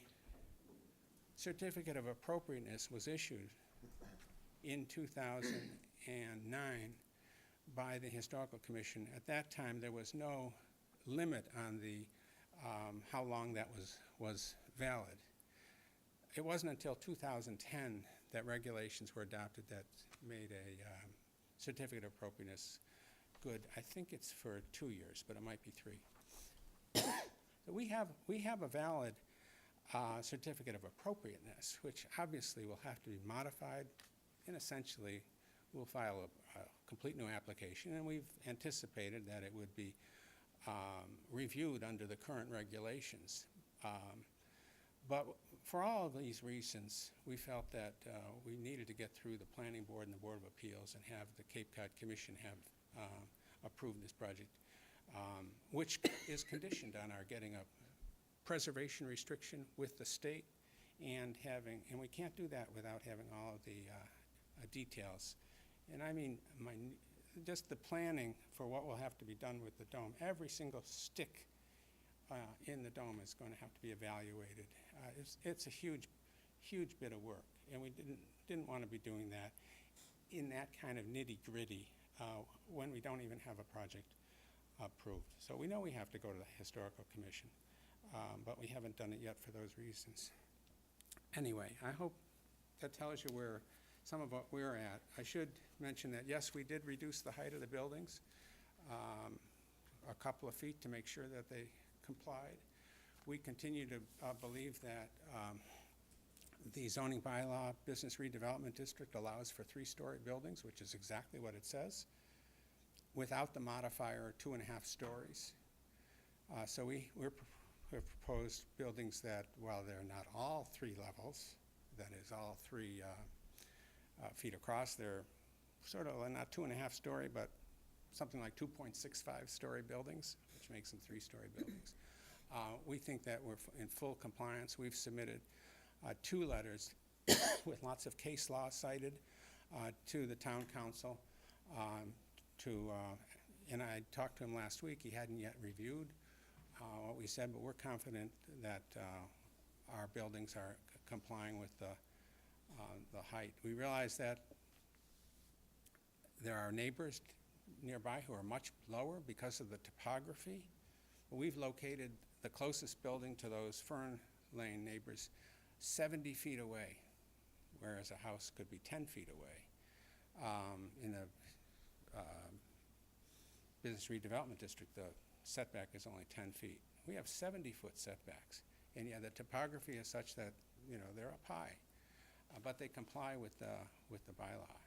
Certificate of Appropriateness was issued in 2009 by the Historical Commission, at that time there was no limit on how long that was valid. It wasn't until 2010 that regulations were adopted that made a certificate of appropriateness good. I think it's for 2 years, but it might be 3. So we have a valid certificate of appropriateness, which obviously will have to be modified, and essentially we'll file a complete new application, and we've anticipated that it would be reviewed under the current regulations. But for all of these reasons, we felt that we needed to get through the Planning Board and the Board of Appeals and have the Cape Cod Commission have approved this project, which is conditioned on our getting a preservation restriction with the state and we can't do that without having all of the details. And I mean, just the planning for what will have to be done with the dome, every single stick in the dome is going to have to be evaluated. It's a huge bit of work, and we didn't want to be doing that in that kind of nitty-gritty when we don't even have a project approved. So we know we have to go to the Historical Commission, but we haven't done it yet for those reasons. Anyway, I hope that tells you where some of what we're at. I should mention that, yes, we did reduce the height of the buildings a couple of feet to make sure that they complied. We continue to believe that the zoning bylaw business redevelopment district allows for 3-story buildings, which is exactly what it says, without the modifier 2.5 stories. So we've proposed buildings that, while they're not all 3 levels, that is all 3 feet across, they're sort of not 2.5 story, but something like 2.65 story buildings, which makes them 3-story buildings. We think that we're in full compliance. We've submitted 2 letters with lots of case law cited to the town council. And I talked to him last week. He hadn't yet reviewed what we said, but we're confident that our buildings are complying with the height. We realize that there are neighbors nearby who are much lower because of the topography. We've located the closest building to those Fern Lane neighbors 70 feet away, whereas a house could be 10 feet away. In the Business Redevelopment District, the setback is only 10 feet. We have 70-foot setbacks, and yeah, the topography is such that, you know, they're up high, but they comply with the bylaw.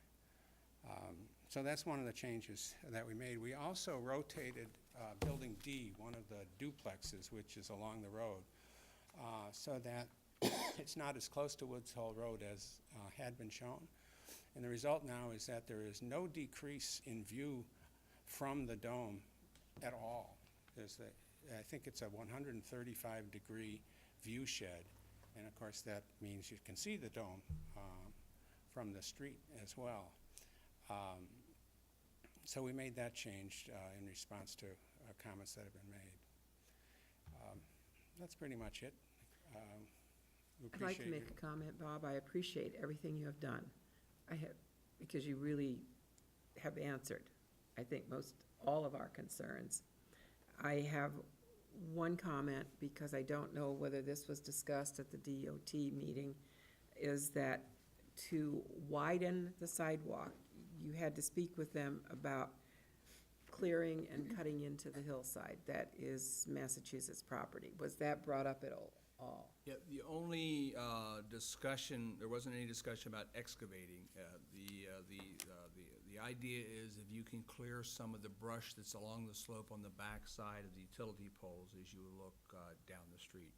So that's one of the changes that we made. We also rotated Building D, one of the duplexes, which is along the road, so that it's not as close to Woods Hole Road as had been shown. And the result now is that there is no decrease in view from the dome at all. I think it's a 135-degree view shed, and of course that means you can see the dome from the street as well. So we made that change in response to comments that have been made. That's pretty much it. We I'd like to appreciate make your- a comment, Bob. I appreciate everything you have done. Because you really have answered, I think, most all of our concerns. I have one comment, because I don't know whether this was discussed at the DOT meeting, is that to widen the sidewalk, you had to speak with them about clearing and cutting into the hillside. That is Massachusetts property. Was that brought up at all? Yeah, the only discussion, there wasn't any discussion about excavating. The idea is if you can clear some of the brush that's along the slope on the back side of the utility poles as you look down the street,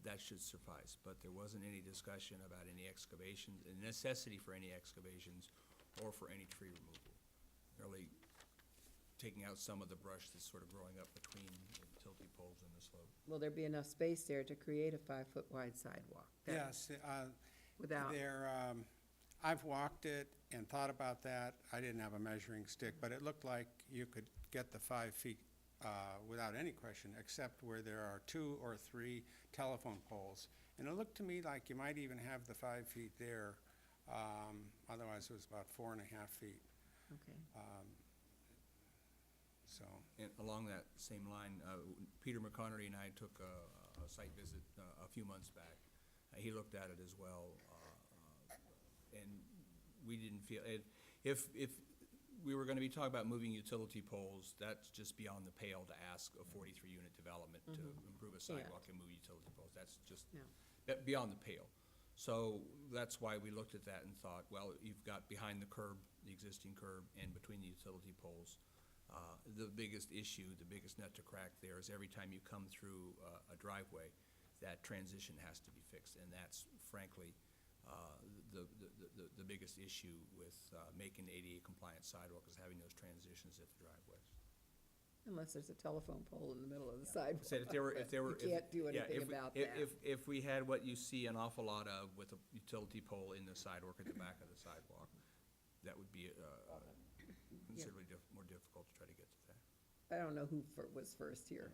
that should suffice. But there wasn't any discussion about any excavations, the necessity for any excavations or for any tree removal. Really taking out some of the brush that's sort of growing up between the utility poles and the slope. Will there be enough space there to create a 5-foot wide sidewalk? Yes, Without, I've walked it and thought about that. I didn't have a measuring stick, but it looked like you could get the 5 feet without any question, except where there are 2 or 3 telephone poles. And it looked to me like you might even have the 5 feet there. Otherwise, it was about 4.5 feet. okay. So, And along that same line, Peter McConerty and I took a site visit a few months back. He looked at it as well, and we didn't feel, if we were gonna be talking about moving utility poles, that's just beyond the pale to ask a 43-unit development to improve a sidewalk and move utility poles. That's just Yeah. beyond the pale. So that's why we looked at that and thought, well, you've got behind the curb, the existing curb, and between the utility poles. The biggest issue, the biggest nut to crack there is every time you come through a driveway, that transition has to be fixed, and that's frankly the biggest issue with making ADA compliant sidewalk is having those transitions at the driveways. Unless there's a telephone pole in the middle of the sidewalk. Said if there were. You can't do anything about that. If we had what you see an awful lot of with a utility pole in the sidewalk at the back of the sidewalk, that would be considerably more difficult to try to get to that. I don't know who was first here.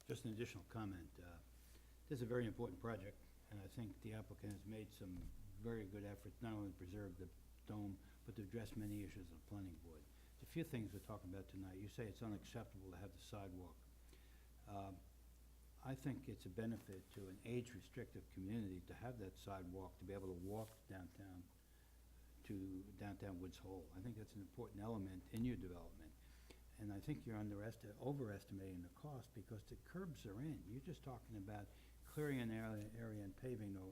Just an additional comment. This is a very important project, and I think the applicant has made some very good efforts, not only to preserve the dome, but to address many issues of the planning board. There's a few things we're talking about tonight. You say it's unacceptable to have the sidewalk. I think it's a benefit to an age-restrictive community to have that sidewalk, to be able to walk downtown to downtown Woods Hole. I think that's an important element in your development. And I think you're overestimating the cost because the curbs are in. You're just talking about clearing an area and paving the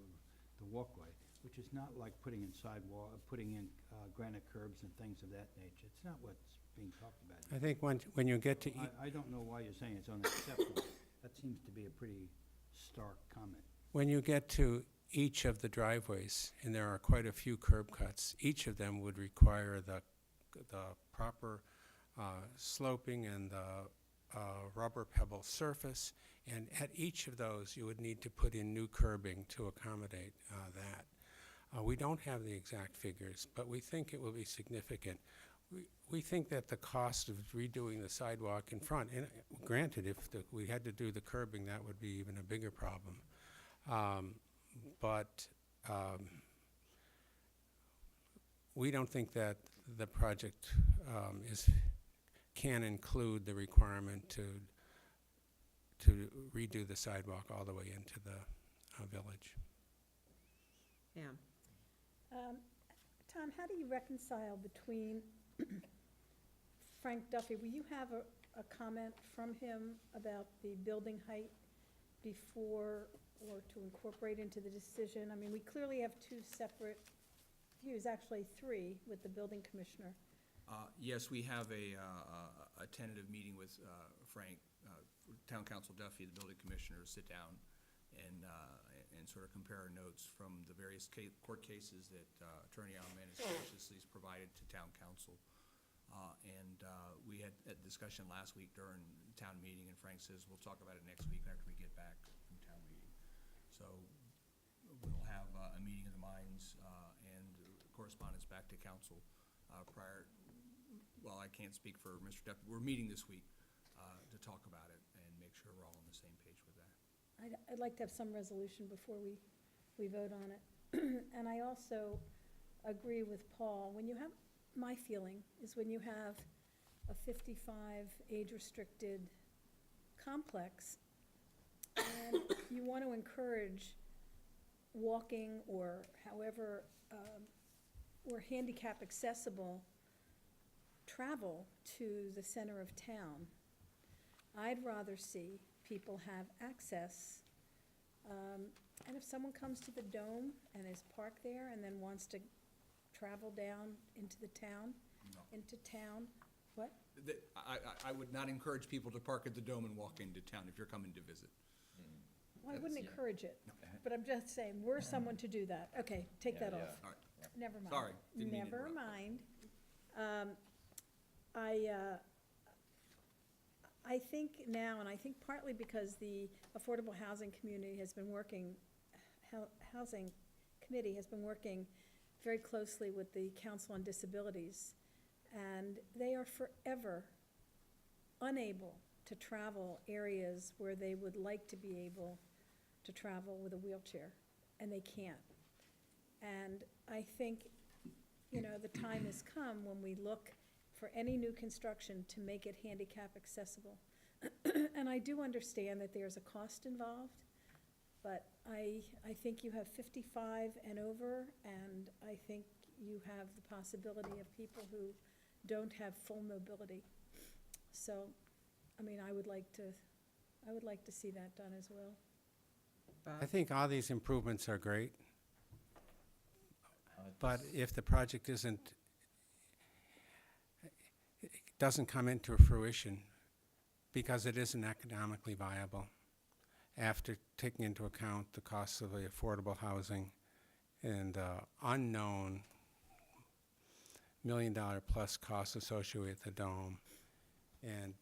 walkway, which is not like putting in granite curbs and things of that nature. It's not what's being talked about. I think when you get to, I don't know why you're saying it's unacceptable. That seems to be a pretty stark comment. when you get to each of the driveways, and there are quite a few curb cuts, each of them would require the proper sloping and the rubber pebble surface And at each of those, you would need to put in new curbing to accommodate that. We don't have the exact figures, but we think it will be significant. We think that the cost of redoing the sidewalk in front, and granted, if we had to do the curbing, that would be even a bigger problem. But we don't think that the project can include the requirement to redo the sidewalk all the way into the village. Pam? Tom, how do you reconcile between Frank Duffy, will you have a comment from him about the building height before, or to incorporate into the decision? I mean, we clearly have two separate views, actually three, with the building commissioner. Yes, we have a tentative meeting with Frank, Town Council Duffy, the building commissioner, to sit down and sort of compare our notes from the various court cases that Attorney Alman has graciously provided to Town Council. We had a discussion last week during the town meeting, and Frank says, we'll talk about it next week after we get back from town meeting. So we'll have a meeting of the minds and correspondence back to council prior. Well, I can't speak for Mr. Duffy. We're meeting this week to talk about it and make sure we're all on the same page with that. I'd like to have some resolution before we vote on it. And I also agree with Paul. When you have, my feeling is when you have a 55 age-restricted complex, and you want to encourage walking or however, or handicap accessible travel to the center of town, I'd rather see people have access. And if someone comes to the Dome and is parked there and then wants to travel down into the town, No. what? I would not encourage people to park at the Dome and walk into town if you're coming to visit. Well, I wouldn't encourage it, but I'm just saying, we're someone to do that. Okay, take that off. All right. Never mind. Sorry, didn't mean to Never interrupt. mind. I think now, and I think partly because the Affordable Housing Community has been working, Housing Committee has been working very closely with the Council on Disabilities, and they are forever unable to travel areas where they would like to be able to travel with a wheelchair, and they can't. And I think, you know, the time has come when we look for any new construction to make it handicap accessible. And I do understand that there's a cost involved, but I think you have 55 and over, and I think you have the possibility of people who don't have full mobility. So, I mean, I would like to see that done as well. I think all these improvements are great, but if the project doesn't come into fruition because it isn't economically viable, after taking into account the costs of the affordable housing and unknown $1 million plus costs associated with the Dome, and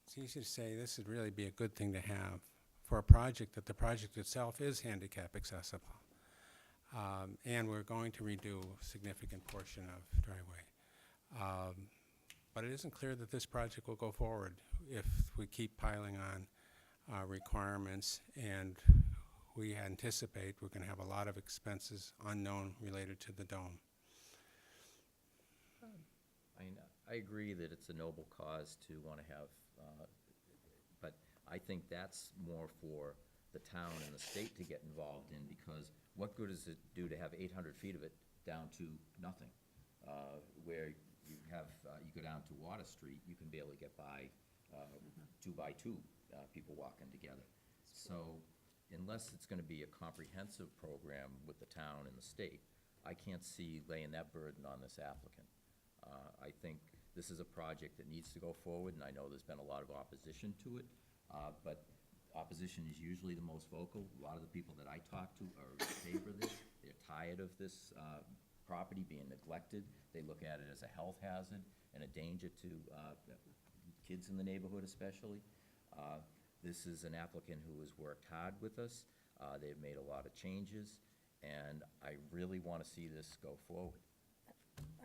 it's easy to say this would really be a good thing to have for a project that the project itself is handicap accessible. And we're going to redo a significant portion of driveway. But it isn't clear that this project will go forward if we keep piling on requirements, and we anticipate we're going to have a lot of expenses unknown related to the Dome. I mean, I agree that it's a noble cause to want to have, but I think that's more for the town and the state to get involved in, because what good does it do to have 800 feet of it down to nothing? Where you have, you go down to Water Street, you can barely get by 2 by 2 people walking together. So unless it's going to be a comprehensive program with the town and the state, I can't see laying that burden on this applicant. I think this is a project that needs to go forward, and I know there's been a lot of opposition to it, but opposition is usually the most vocal. A lot of the people that I talk to are in favor of this. They're tired of this property being neglected. They look at it as a health hazard and a danger to kids in the neighborhood especially. This is an applicant who has worked hard with us. They've made a lot of changes, and I really want to see this go forward.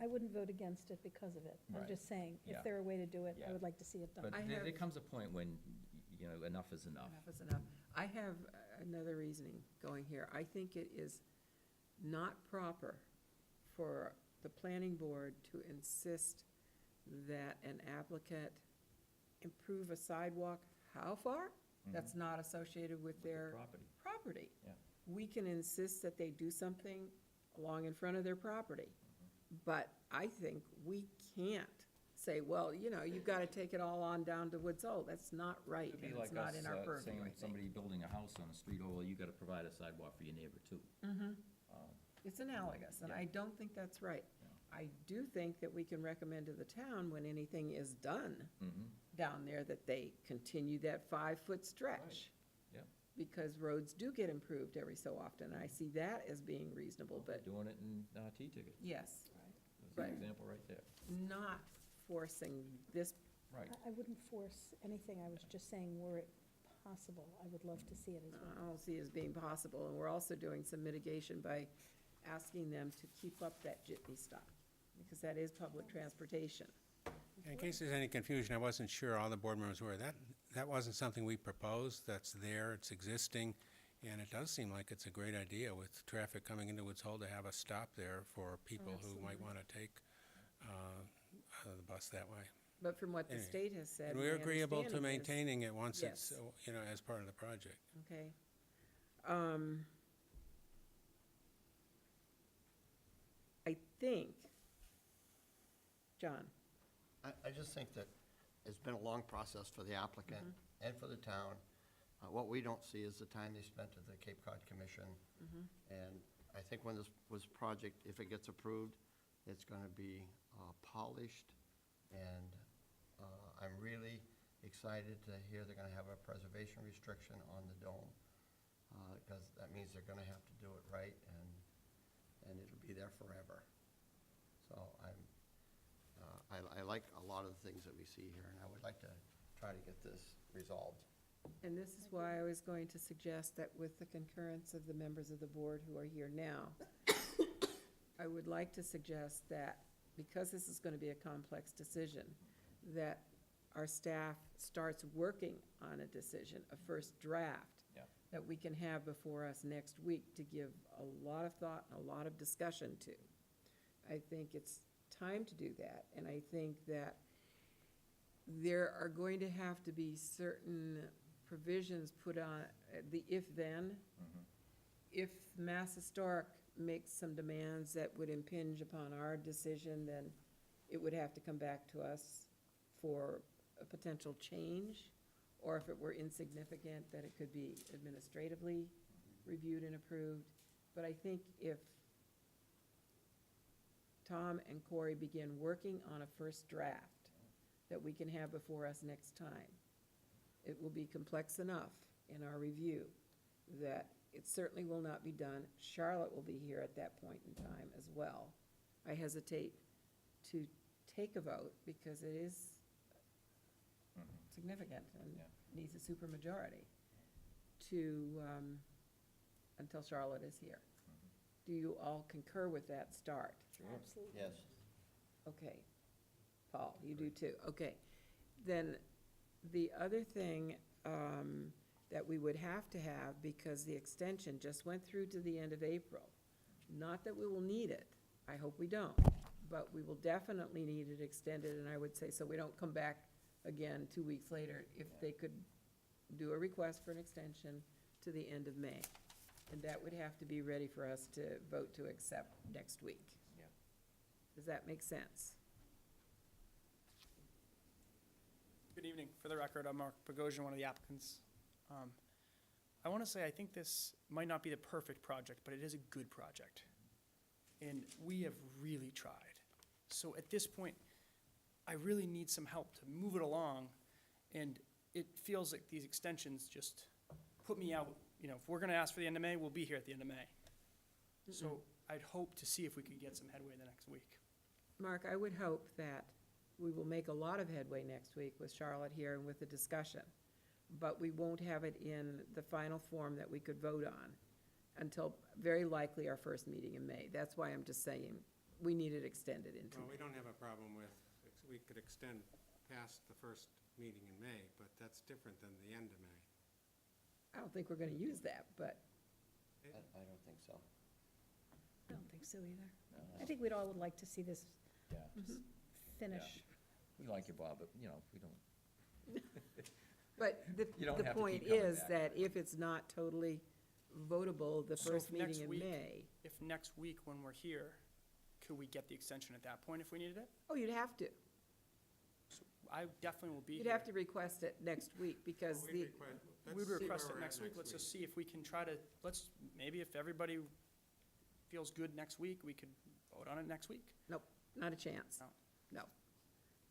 I wouldn't vote against it because of it. I'm Right. just saying, Yeah. if there were a way to do it, I Yeah. would like to see it done. But I there have- comes a point when, enough is enough. Enough is enough. I have another reasoning going here. I think it is not proper for the planning board to insist that an applicant improve a sidewalk, how far? That's not associated with their Property. property. Yeah. We can insist that they do something along in front of their property. But I think we can't say, well, you've got to take it all on down to Woods Hole. That's not right, It'd be and like it's not us in our purview, saying I think. somebody building a house on the street, oh, well, you gotta provide a sidewalk for your neighbor too. It's analogous, and Yeah. I don't think that's right. Yeah. I do think that we can recommend to the town, when anything is done down there, that they continue that 5-foot stretch. Yep. Because roads do get improved every so often, and I see that as being reasonable, They're but doing it in T-ticket. yes, There's Right. an example right there. not forcing this, Right. I wouldn't force anything, I was just saying, were it possible, I would love to see it as I well. don't see as being possible, and we're also doing some mitigation by asking them to keep up that jitney stop, because that is public transportation. In case there's any confusion, I wasn't sure all the board members were. That wasn't something we proposed. That's there, it's existing, and it does seem like it's a great idea with traffic coming into Woods Hole to have a stop there for people who might want to take the bus that way. But from what the Anyway, state has said. And we're my agreeable to understanding is- maintaining it once it's, Yes. as part of the project. Okay. I think, John, I just think that it's been a long process for the applicant and for the town. What we don't see is the time they spent at the Cape Cod Commission. And I think when this project, if it gets approved, it's gonna be polished. And I'm really excited to hear they're gonna have a preservation restriction on the dome. Because that means they're gonna have to do it right, and it'll be there forever. So I like a lot of the things that we see here, and I would like to try to get this resolved. and this is why I was going to suggest that with the concurrence of the members of the board who are here now, I would like to suggest that, because this is gonna be a complex decision, that our staff starts working on a decision, a first draft, Yeah. that we can have before us next week to give a lot of thought and a lot of discussion to. I think it's time to do that, and I think that there are going to have to be certain provisions put on the if-then. If Mass Historic makes some demands that would impinge upon our decision, then it would have to come back to us for a potential change. Or if it were insignificant, that it could be administratively reviewed and approved. But I think if Tom and Corey begin working on a first draft that we can have before us next time, it will be complex enough in our review that it certainly will not be done. Charlotte will be here at that point in time as well. I hesitate to take a vote because it is significant and Yeah. needs a supermajority to, until Charlotte is here. Do you all concur with that start? Absolutely. Yes. Okay. Paul, you do too. Okay. Then the other thing that we would have to have, because the extension just went through to the end of April, not that we will need it, I hope we don't, but we will definitely need it extended, and I would say, so we don't come back again 2 weeks later, if they could do a request for an extension to the end of May. And that would have to be ready for us to vote to accept next week. Yeah. Does that make sense? Good evening. For the record, I'm Mark Bogosian, one of the applicants. I want to say I think this might not be the perfect project, but it is a good project. And we have really tried. So at this point, I really need some help to move it along. And it feels like these extensions just put me out. You know, if we're going to ask for the end of May, we'll be here at the end of May. So I'd hope to see if we could get some headway the next week. Mark, I would hope that we will make a lot of headway next week with Charlotte here and with the discussion. but we won't have it in the final form that we could vote on until very likely our first meeting in May. That's why I'm just saying, we need it extended into Well, we May. don't have a problem with, we could extend past the first meeting in May, but that's different than the end of May. I don't think we're gonna use that, but, I don't think so. I don't think so either. I think we'd all would like to see this Yeah, Mm-hmm. finish. we like you, Bob, but, you know, we don't, but You don't the have to point keep coming is back. that if it's not totally votable, the So first if next meeting in week- May, If next week when we're here, could we get the extension at that point if we needed it? oh, you'd have to. I definitely will be here. You'd have to request it next week, because Well, the, We would request it next week. Let's just see if we can try to, maybe if everybody feels good next week, we could vote on it next week. nope, not a chance. No. No.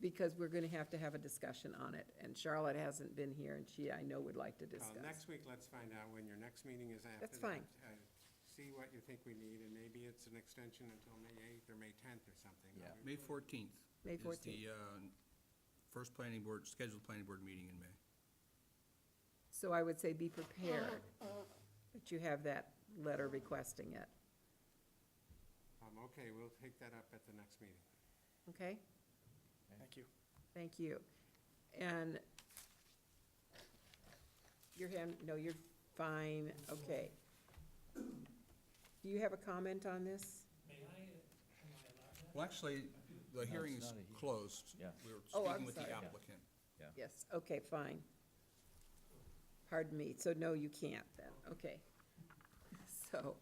Because we're gonna have to have a discussion on it, and Charlotte hasn't been here, and she, I know, would like to discuss. Next week, let's find out when your next meeting is after. That's fine. that. See what you think we need, and maybe it's an extension until May 8th or May 10th or something. Yeah. May 14th. May Is 14th. the first planning board, scheduled planning board meeting in May. So I would say be prepared, that you have that letter requesting it, Okay, we'll take that up at the next meeting. okay? Thank you. Thank you. And your hand, no, you're fine, okay. Do you have a comment on this? Well, actually, the hearing it's is not a he- closed. Yeah. We're Oh, I'm speaking with the sorry. applicant. Yes, okay, fine. Pardon me, so no, you can't then, okay. So,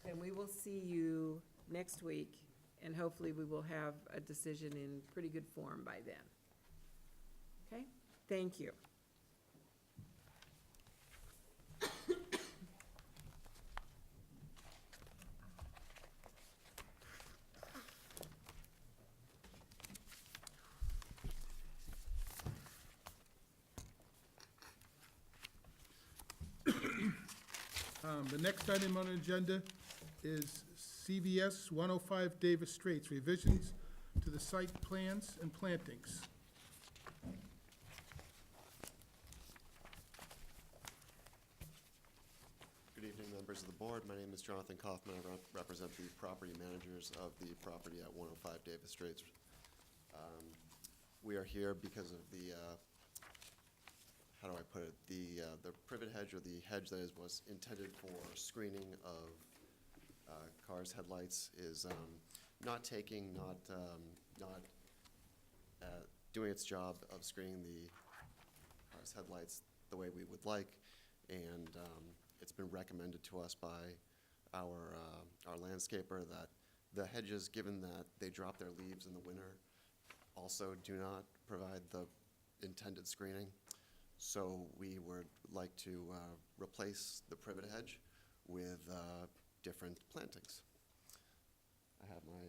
then we will see you next week, and hopefully we will have a decision in pretty good form by then. Okay, thank you. The next item on the agenda is CVS 105 Davis Straits, revisions to the site plans and plantings. Good evening, members of the board. My name is Jonathan Kaufman. I represent the property managers of the property at 105 Davis Straits. We are here because of the, how do I put it, the privet hedge, or the hedge that was intended for screening of cars' headlights, is not doing its job of screening the car's headlights the way we would like, and it's been recommended to us by our landscaper that the hedges, given that they drop their leaves in the winter, also do not provide the intended screening. So we would like to replace the privet hedge with different plantings. I have my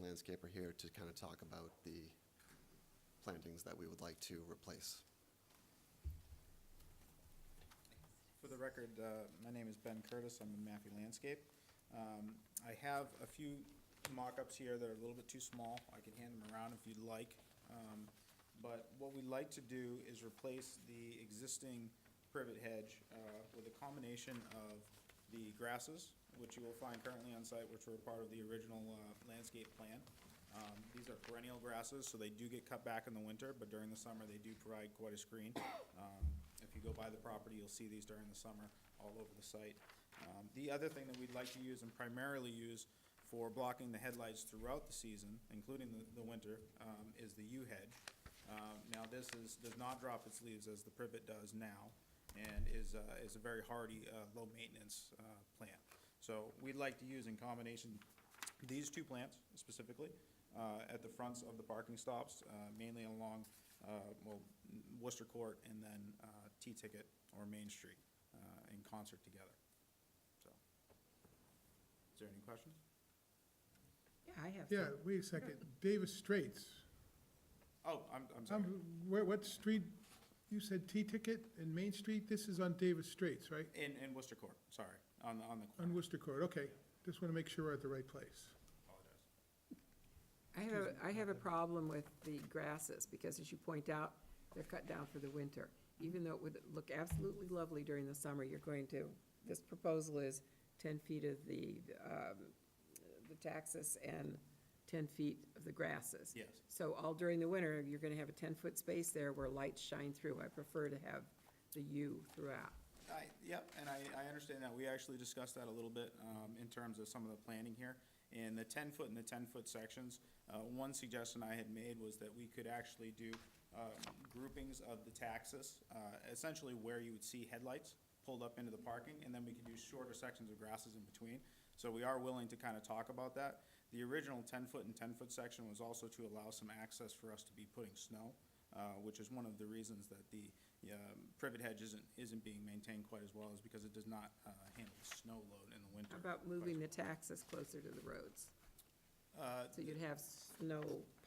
landscaper here to kind of talk about the plantings that we would like to replace. For the record, my name is Ben Curtis. I'm with Maffey Landscape. I have a few mock-ups here that are a little bit too small. I can hand them around if you'd like. But what we'd like to do is replace the existing privet hedge with a combination of the grasses, which you will find currently on site, which were part of the original landscape plan. These are perennial grasses, so they do get cut back in the winter, but during the summer, they do provide quite a screen. If you go by the property, you'll see these during the summer all over the site. The other thing that we'd like to use, and primarily use for blocking the headlights throughout the season, including the winter, is the yew hedge. Now, this does not drop its leaves as the privet does now, and is a very hardy, low-maintenance plant. So we'd like to use in combination these two plants specifically at the fronts of the parking stops, mainly along, Worcester Court and then T-Ticket or Main Street in concert together. So, is there any questions? Yeah, I have Yeah, some. wait a second, Davis Straits. Oh, I'm sorry. What street, you said T-Ticket and Main Street? This is on Davis Straits, right? In Worcester Court, sorry, on the On corner. Worcester Court, okay. Just want to make sure we're at the right place. Apologize. I have a problem with the grasses, because as you point out, they're cut down for the winter. Even though it would look absolutely lovely during the summer, this proposal is 10 feet of the taxus and 10 feet of the grasses. Yes. So all during the winter, you're gonna have a 10-foot space there where lights shine through. I prefer to have the U throughout. Yep, and I understand that. We actually discussed that a little bit in terms of some of the planning here. In the 10-foot and the 10-foot sections, one suggestion I had made was that we could actually do groupings of the taxus, essentially where you would see headlights pulled up into the parking, and then we could use shorter sections of grasses in between. So we are willing to kind of talk about that. The original 10-foot and 10-foot section was also to allow some access for us to be putting snow, which is one of the reasons that the privet hedge isn't being maintained quite as well, is because it does not handle the snow load in the winter. How about moving the taxus closer to the roads? So you'd have snow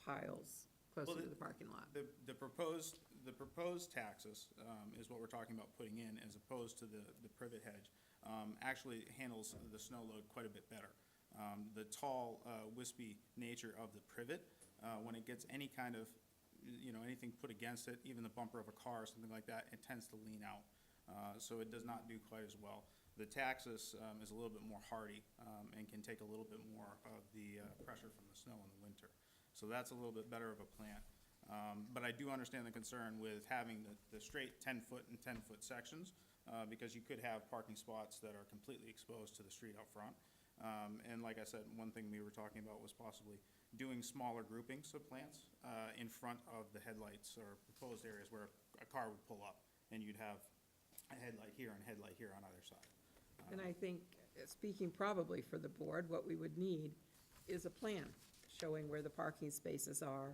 piles closer to the parking lot. The proposed taxus is what we're talking about putting in, as opposed to the privet hedge, actually handles the snow load quite a bit better. The tall, wispy nature of the privet, when it gets any kind of, anything put against it, even the bumper of a car or something like that, it tends to lean out. So it does not do quite as well. The taxus is a little bit more hardy and can take a little bit more of the pressure from the snow in the winter. So that's a little bit better of a plant. But I do understand the concern with having the straight 10-foot and 10-foot sections, because you could have parking spots that are completely exposed to the street out front. And like I said, one thing we were talking about was possibly doing smaller groupings of plants in front of the headlights or proposed areas where a car would pull up, and you'd have a headlight here and a headlight here on either side. And I think, speaking probably for the board, what we would need is a plan showing where the parking spaces are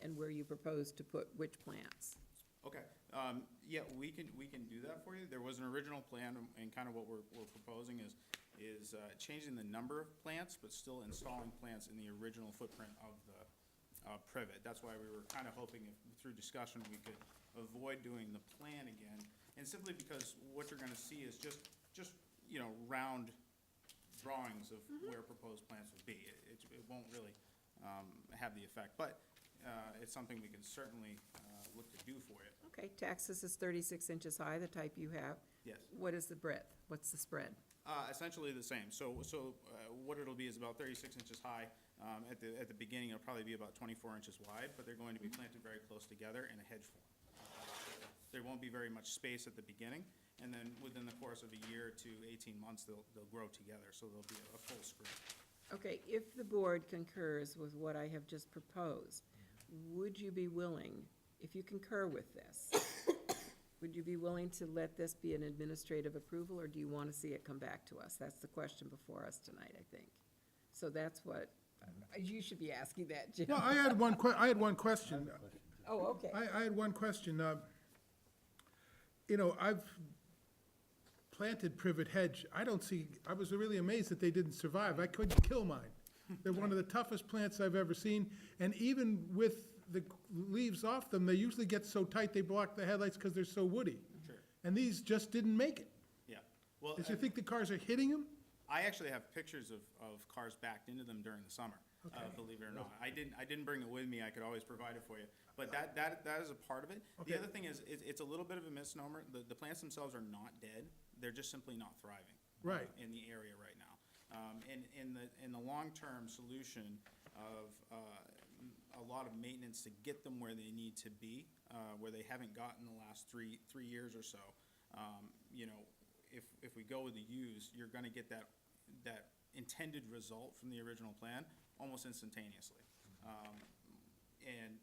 and where you propose to put which plants. Okay, yeah, we can do that for you. There was an original plan, and kind of what we're proposing is changing the number of plants, but still installing plants in the original footprint of the privet. That's why we were kind of hoping if, through discussion, we could avoid doing the plan again, and simply because what you're gonna see is just round drawings of where proposed plants would be. It won't really have the effect, but it's something we can certainly look to do for you. Okay, taxus is 36 inches high, the type you have. Yes. What is the breadth? What's the spread? Essentially the same. So what it'll be is about 36 inches high. At the beginning, it'll probably be about 24 inches wide, but they're going to be planted very close together in a hedge form. There won't be very much space at the beginning, and then within the course of a year to 18 months, they'll grow together, so there'll be a full screen. Okay, if the board concurs with what I have just proposed, would you be willing, if you concur with this, would you be willing to let this be an administrative approval, or do you want to see it come back to us? That's the question before us tonight, I think. So that's what, you should be asking that, Jim. Well, I had one question. Oh, okay. I had one question. I've planted privet hedge. I was really amazed that they didn't survive. I couldn't kill mine. They're one of the toughest plants I've ever seen, and even with the leaves off them, they usually get so tight they block the headlights because they're so woody. Sure. And these just didn't make it. Yeah. Well, Did you think the cars are hitting them? I actually have pictures of cars backed into them during the summer, believe it or not. I didn't bring it with me, I could always provide it for you. But that is a part of it. Okay. The other thing is, it's a little bit of a misnomer. The plants themselves are not dead, they're just simply not thriving. Right. In the area right now. In the long-term solution of a lot of maintenance to get them where they need to be, where they haven't gotten the last three years or so, if we go with the U's, you're gonna get that intended result from the original plan almost instantaneously. And,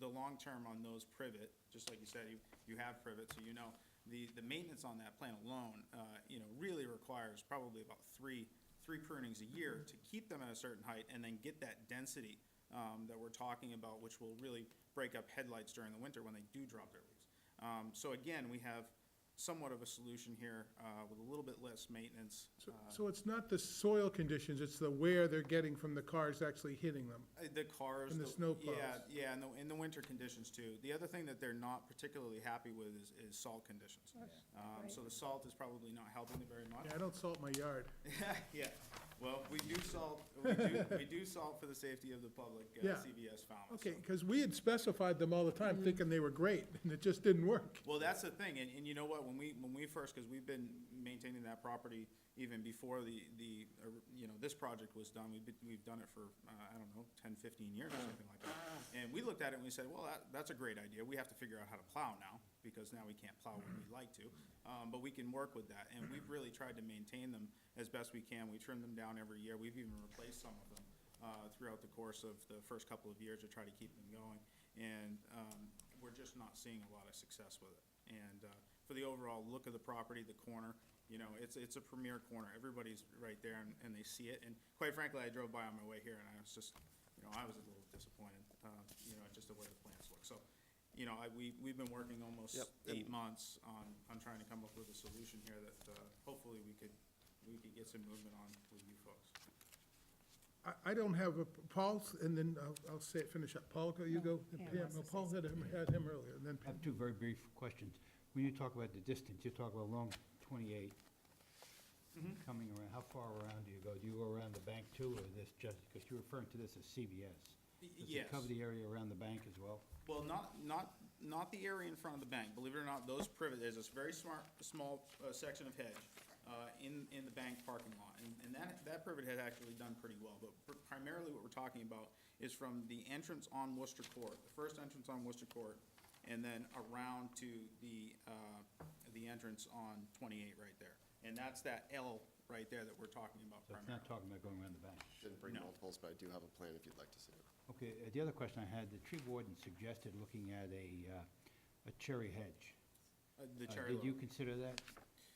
the long term on those privet, just like you said, you have privet, so the maintenance on that plant alone, really requires probably about three prunings a year to keep them at a certain height and then get that density that we're talking about, which will really break up headlights during the winter when they do drop their leaves. So again, we have somewhat of a solution here with a little bit less maintenance. So it's not the soil conditions, it's the wear they're getting from the cars actually hitting them. The cars. And the snow plows. Yeah, and in the winter conditions too. The other thing that they're not particularly happy with is salt conditions. So the salt is probably not helping them very much. Yeah, I don't salt my yard. Yeah, Well, we do salt for the safety of the public, Yeah. CVS found us. Okay, so. because we had specified them all the time, thinking they were great, and it just didn't work. Well, that's the thing, and you know what, when we first, because we've been maintaining that property even before this project was done, we've done it for, I don't know, 10, 15 years or something like that. And we looked at it and we said, well, that's a great idea, we have to figure out how to plow now, because now we can't plow when we'd like to, but we can work with that, and we've really tried to maintain them as best we can. We trim them down every year, we've even replaced some of them throughout the course of the first couple of years to try to keep them going, and we're just not seeing a lot of success with it. And for the overall look of the property, the corner, it's a premier corner. Everybody's right there and they see it. And quite frankly, I drove by on my way here and I was just, I was a little disappointed, just the way the plants look. So, we've been working almost Yep, 8 months on trying to come up with a solution here that hopefully we could get some movement on with you folks. I don't have Paul's, and then I'll say it, finish up. Paul, go, you go. Pam Pam, wants to say Paul had him earlier, and then I have two very brief questions. When you talk about the distance, you talk about along 28, coming around, how far around do you go? Do you go around the bank too, or this just, because you're referring to this as CVS? Does Yes. it cover the area around the bank as well? Well, not the area in front of the bank. Believe it or not, those there's this very small section of hedge in the bank parking lot. And that privet had actually done pretty well. But primarily what we're talking about is from the entrance on Worcester Court, the first entrance on Worcester Court, and then around to the entrance on 28 right there. And that's that L right there that we're talking about So it's primarily. not talking about going around the bank? Didn't bring No. multiples, but I do have a plan if you'd like to see it. Okay, the other question I had, the tree warden suggested looking at a cherry hedge. The cherry Did you laurel. consider that?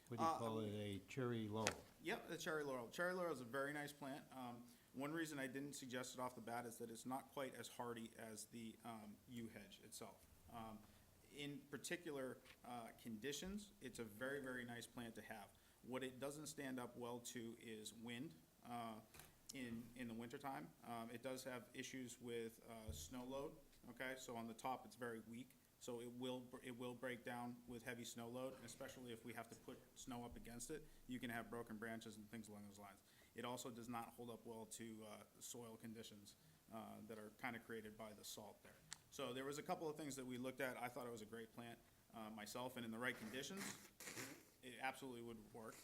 What do you call it, a cherry laurel? Yep, the cherry laurel. Cherry laurel is a very nice plant. One reason I didn't suggest it off the bat is that it's not quite as hardy as the yew hedge itself. In particular conditions, it's a very, very nice plant to have. What it doesn't stand up well to is wind in the wintertime. It does have issues with snow load, okay? So on the top, it's very weak. So it will break down with heavy snow load, and especially if we have to put snow up against it, you can have broken branches and things along those lines. It also does not hold up well to soil conditions that are kind of created by the salt there. So there was a couple of things that we looked at. I thought it was a great plant myself, and in the right conditions, it absolutely would work.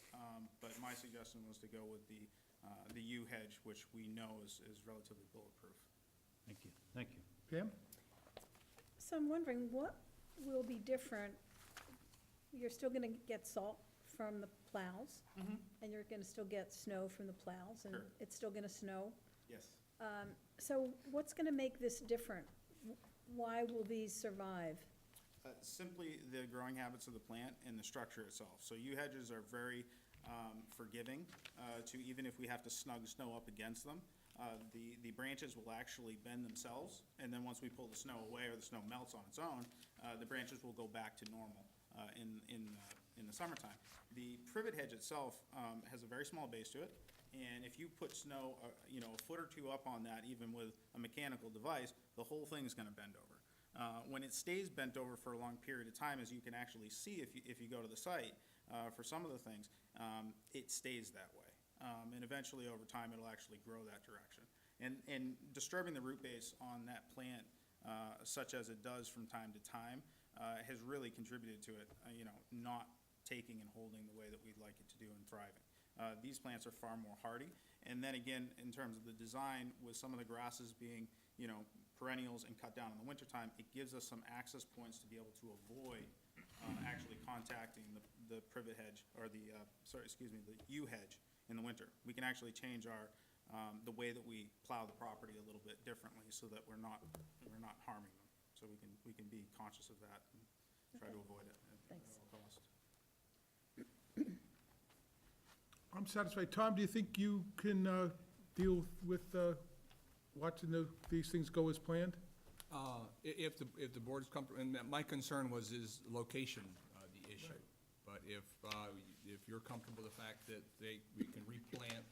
But my suggestion was to go with the yew hedge, which we know is relatively bulletproof. Thank you, thank you. Pam? So I'm wondering, what will be different? You're still gonna get salt from the plows, and you're gonna still get snow from the plows, and Sure. it's still gonna snow. Yes. So what's gonna make this different? Why will these survive? Simply the growing habits of the plant and the structure itself. So yew hedges are very forgiving to even if we have to snug snow up against them. The branches will actually bend themselves, and then once we pull the snow away or the snow melts on its own, the branches will go back to normal in the summertime. The privet hedge itself has a very small base to it, and if you put snow, a foot or two up on that, even with a mechanical device, the whole thing is gonna bend over. When it stays bent over for a long period of time, as you can actually see if you go to the site, for some of the things, it stays that way. And eventually, over time, it'll actually grow that direction. And disturbing the root base on that plant, such as it does from time to time, has really contributed to it, not taking and holding the way that we'd like it to do and thriving. These plants are far more hardy. And then again, in terms of the design, with some of the grasses being, perennials and cut down in the wintertime, it gives us some access points to be able to avoid actually contacting the privet hedge, or the yew hedge in the winter. We can actually change the way that we plow the property a little bit differently so that we're not harming them. So we can be conscious of that and try to avoid it at all costs. I'm satisfied. Tom, do you think you can deal with watching these things go as planned? If the board's comfortable, and my concern was is location, the issue. But if you're comfortable with the fact that we can replant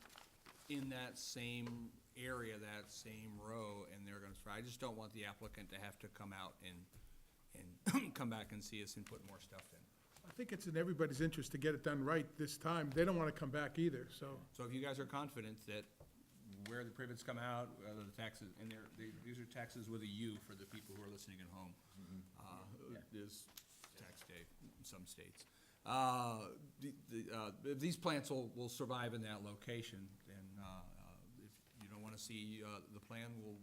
in that same area, that same row, and they're gonna try, I just don't want the applicant to have to come out and come back and see us and put more stuff in. I think it's in everybody's interest to get it done right this time. They don't want to come back either, so. So if you guys are confident that where the privates come out, the taxes, and these are taxes with a U for the people who are listening at home. It is tax day in some states. If these plants will survive in that location, then if you don't want to see the plan, we'll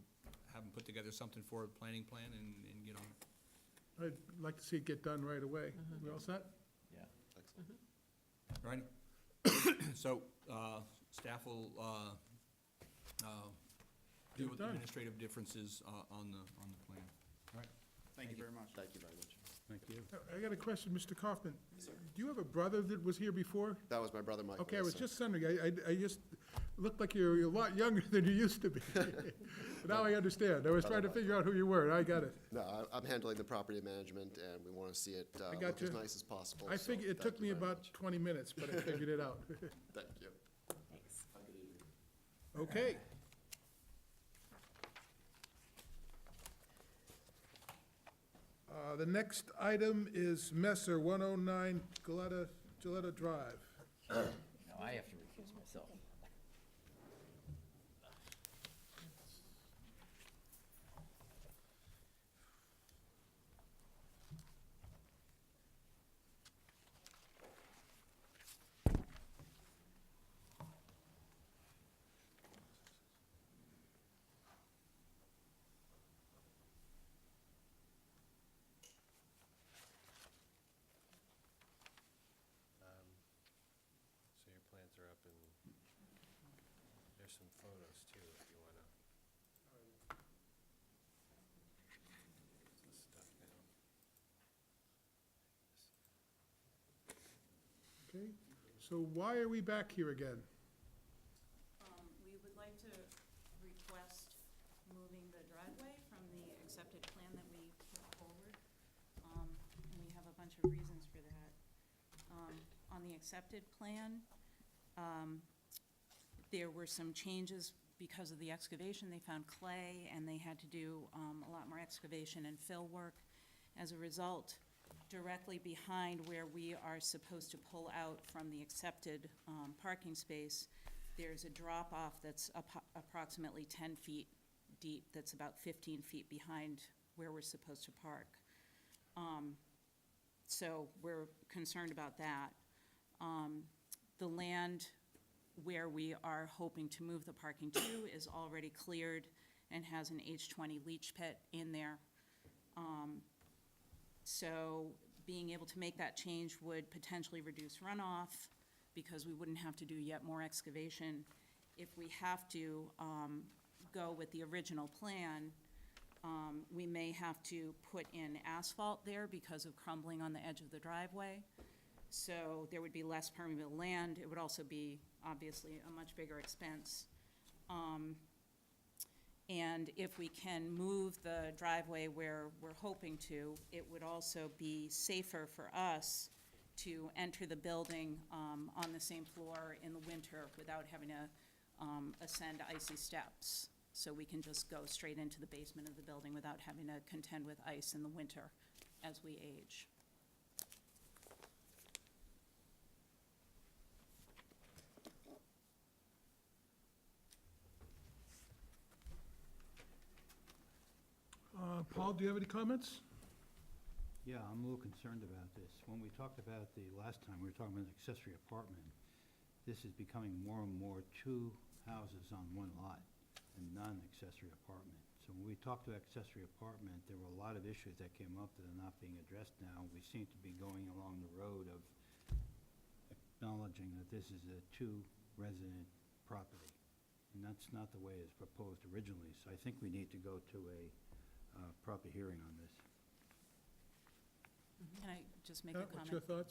have them put together something for a planning plan and get on it. I'd like to see it get done right away. We all set? Excellent. All right? So, staff will deal with the done. administrative differences on the plan. All right? Thank you very much. Thank you very much. Thank you. I got a question, Mr. Kaufman. Do you have a brother that was here before? That was my brother, Michael. Okay, I yes, was sir. just wondering, I just, looked like you're a lot younger than you used to be. But now I understand. I was trying to figure out who you were. I got it. No, I'm handling the property management, and we want to see it got look as you. nice as possible. I so figured, it thank took you me very about much. 20 minutes, but I figured it out. Thank you. Thanks. Have a good evening. Okay. The next item is Messer, 109 Gilletta Drive. Now I have to recuse myself. So your plans are up and there's some photos too, if you wanna. This stuff now. Okay, so why are we back here again? We would like to request moving the driveway from the accepted plan that we put forward. And we have a bunch of reasons for that. On the accepted plan, there were some changes because of the excavation. They found clay and they had to do a lot more excavation and fill work. As a result, directly behind where we are supposed to pull out from the accepted parking space, there's a drop-off that's approximately 10 feet deep, that's about 15 feet behind where we're supposed to park. So we're concerned about that. The land where we are hoping to move the parking to is already cleared and has an H20 leach pit in there. So being able to make that change would potentially reduce runoff because we wouldn't have to do yet more excavation. If we have to go with the original plan, we may have to put in asphalt there because of crumbling on the edge of the driveway. So there would be less permeable land. It would also be obviously a much bigger expense. And if we can move the driveway where we're hoping to, it would also be safer for us to enter the building on the same floor in the winter without having to ascend icy steps. So we can just go straight into the basement of the building without having to contend with ice in the winter as we age. Paul, do you have any comments? Yeah, I'm a little concerned about this. When we talked about the last time, we were talking about an accessory apartment. This is becoming more and more two houses on one lot and non-accessory apartment. So when we talked about accessory apartment, there were a lot of issues that came up that are not being addressed now. We seem to be going along the road of acknowledging that this is a two-resident property. And that's not the way it was proposed originally. So I think we need to go to a proper hearing on this. Can I just make a Pat, what's your comment?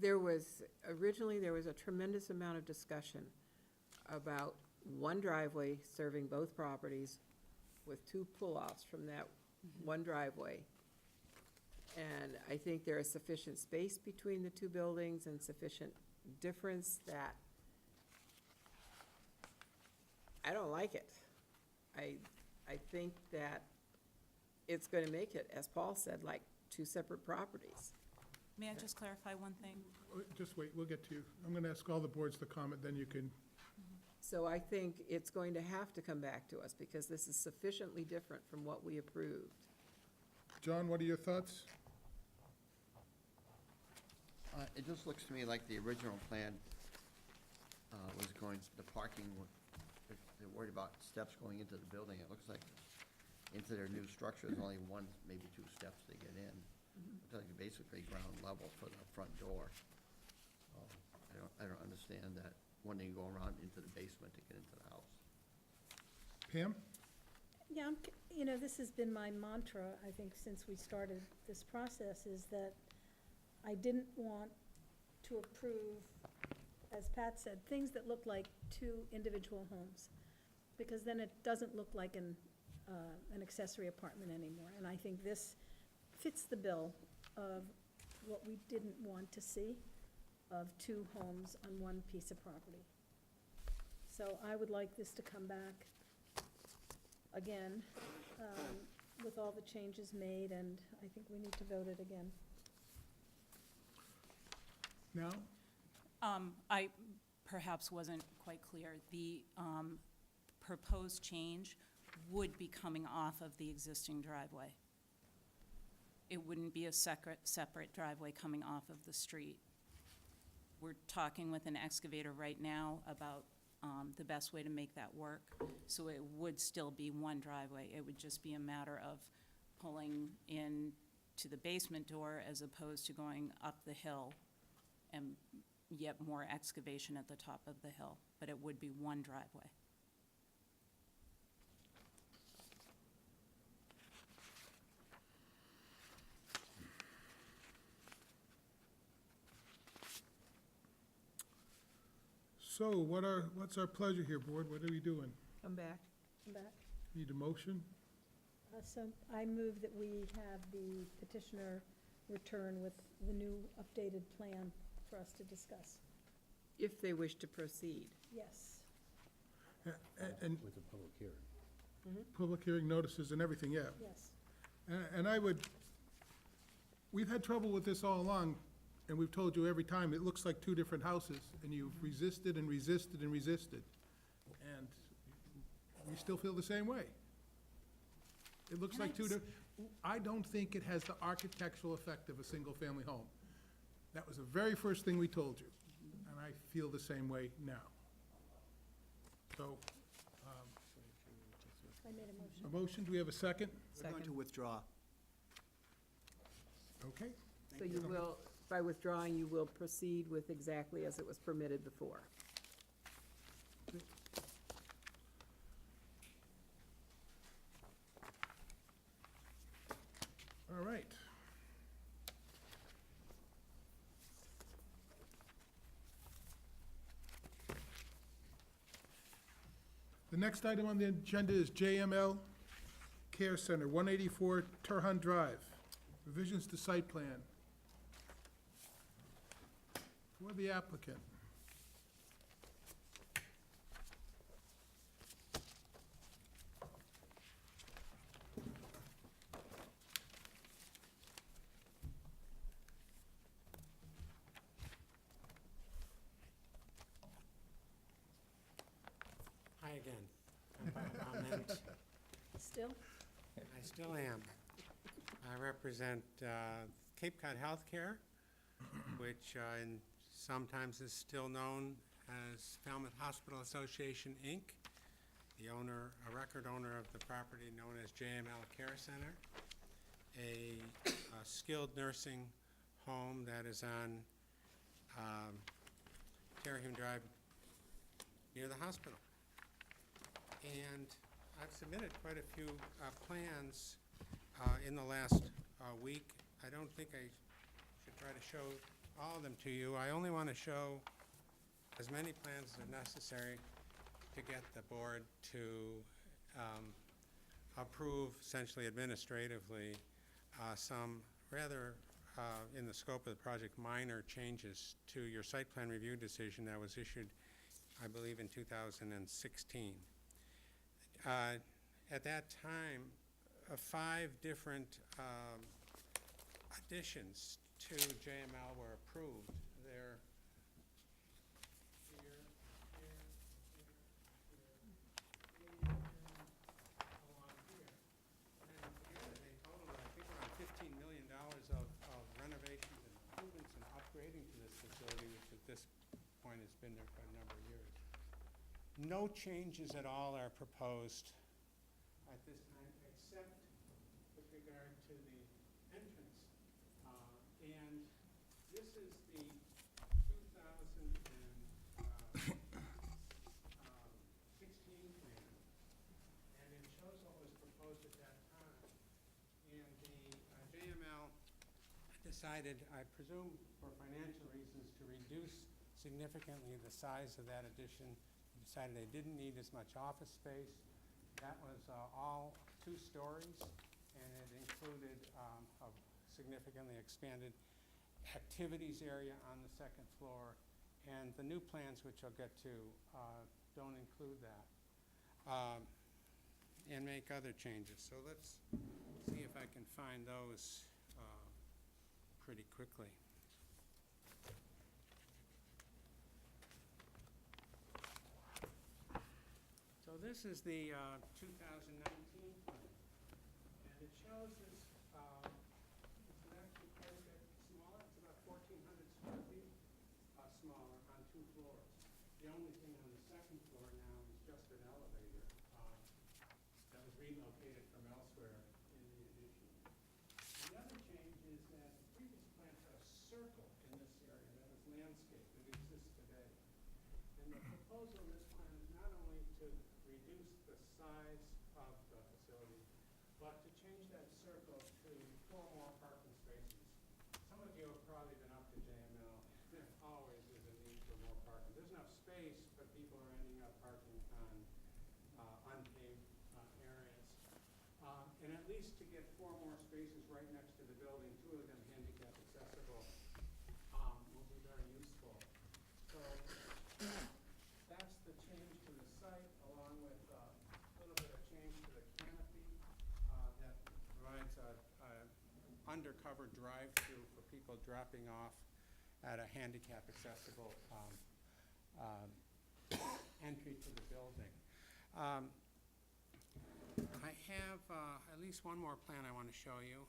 thoughts? Originally, there was a tremendous amount of discussion about one driveway serving both properties with two pull-offs from that one driveway. And I think there is sufficient space between the two buildings and sufficient difference that I don't like it. I think that it's gonna make it, as Paul said, like two separate properties. May I just clarify one thing? Just wait, we'll get to you. I'm gonna ask all the boards to comment, then you can, So I think it's going to have to come back to us, because this is sufficiently different from what we approved. John, what are your thoughts? It just looks to me like the original plan was going, the parking, they're worried about steps going into the building. It looks like into their new structure, there's only one, maybe two steps to get in. It's like basically ground level for the front door. So I don't understand that, when they go around into the basement to get into the house. Pam? Yeah, this has been my mantra, I think, since we started this process, is that I didn't want to approve, as Pat said, things that look like two individual homes, because then it doesn't look like an accessory apartment anymore. And I think this fits the bill of what we didn't want to see, of two homes on one piece of property. So I would like this to come back again, with all the changes made, and I think we need to vote it again. Now? I perhaps wasn't quite clear. The proposed change would be coming off of the existing driveway. It wouldn't be a separate driveway coming off of the street. We're talking with an excavator right now about the best way to make that work. So it would still be one driveway. It would just be a matter of pulling in to the basement door as opposed to going up the hill and yet more excavation at the top of the hill. But it would be one driveway. So what's our pleasure here, board? What are we doing? Come back. Come back. Need a motion? So I move that we have the petitioner return with the new updated plan for us to discuss. If they wish to proceed. Yes. And With the public hearing. public hearing notices and everything, yeah. Yes. And I would, we've had trouble with this all along, and we've told you every time, it looks like two different houses, and you've resisted and resisted and resisted. And we still feel the same way. It looks Can I like two just- I don't think it has the architectural effect of a single-family home. That was the very first thing we told you, and I feel the same way now. So, I made a motion. a motion, do we have a second? We're going to withdraw. Okay. So you will, by withdrawing, you will proceed with exactly as it was permitted before. All right. The next item on the agenda is JML Care Center, 184 Turhan Drive. Revisions to site plan. For the applicant. Hi again. I'm Bob Ament. Still? I still am. I represent Cape Cod Healthcare, which sometimes is still known as Falmouth Hospital Association, Inc., a record owner of the property known as JML Care Center, a skilled nursing home that is on Terhune Drive near the hospital. And I've submitted quite a few plans in the last week. I don't think I should try to show all of them to you. I only want to show as many plans as necessary to get the board to approve, essentially administratively, some rather, in the scope of the project, minor changes to your site plan review decision that was issued, I believe, in 2016. At that time, 5 different additions to JML were approved, they're here, along here. And together, they total, I think, around $15 million of renovations and improvements and upgrading to this facility, which at this point has been there for a number of years. No changes at all are proposed at this time, except with regard to the entrance. And this is the 2016 plan, and it shows what was proposed at that time. And the JML decided, I presume for financial reasons, to reduce significantly the size of that addition. They decided they didn't need as much office space. That was all 2 stories, and it included a significantly expanded activities area on the 2nd floor. And the new plans, which I'll get to, don't include that, and make other changes. So let's see if I can find those pretty quickly. So this is the 2019 plan, and it shows this, it's actually quite a bit smaller. It's about 1,400 square feet smaller on 2 floors. The only thing on the 2nd floor now is just an elevator that was relocated from elsewhere in the addition. The other change is that the previous plan had a circle in this area that was landscaped that exists today. And the proposal in this plan is not only to reduce the size of the facility, but to change that circle to 4 more parking spaces. Some of you have probably been up to JML. There always is a need for more parking. There's enough space, but people are ending up parking on unpaved areas. And at least to get 4 more spaces right next to the building, 2 of them handicap accessible, will be very useful. So that's the change to the site, along with a little bit of change to the canopy that provides a undercover drive-through for people dropping off at a handicap accessible entry to the building. I have at least one more plan I want to show you.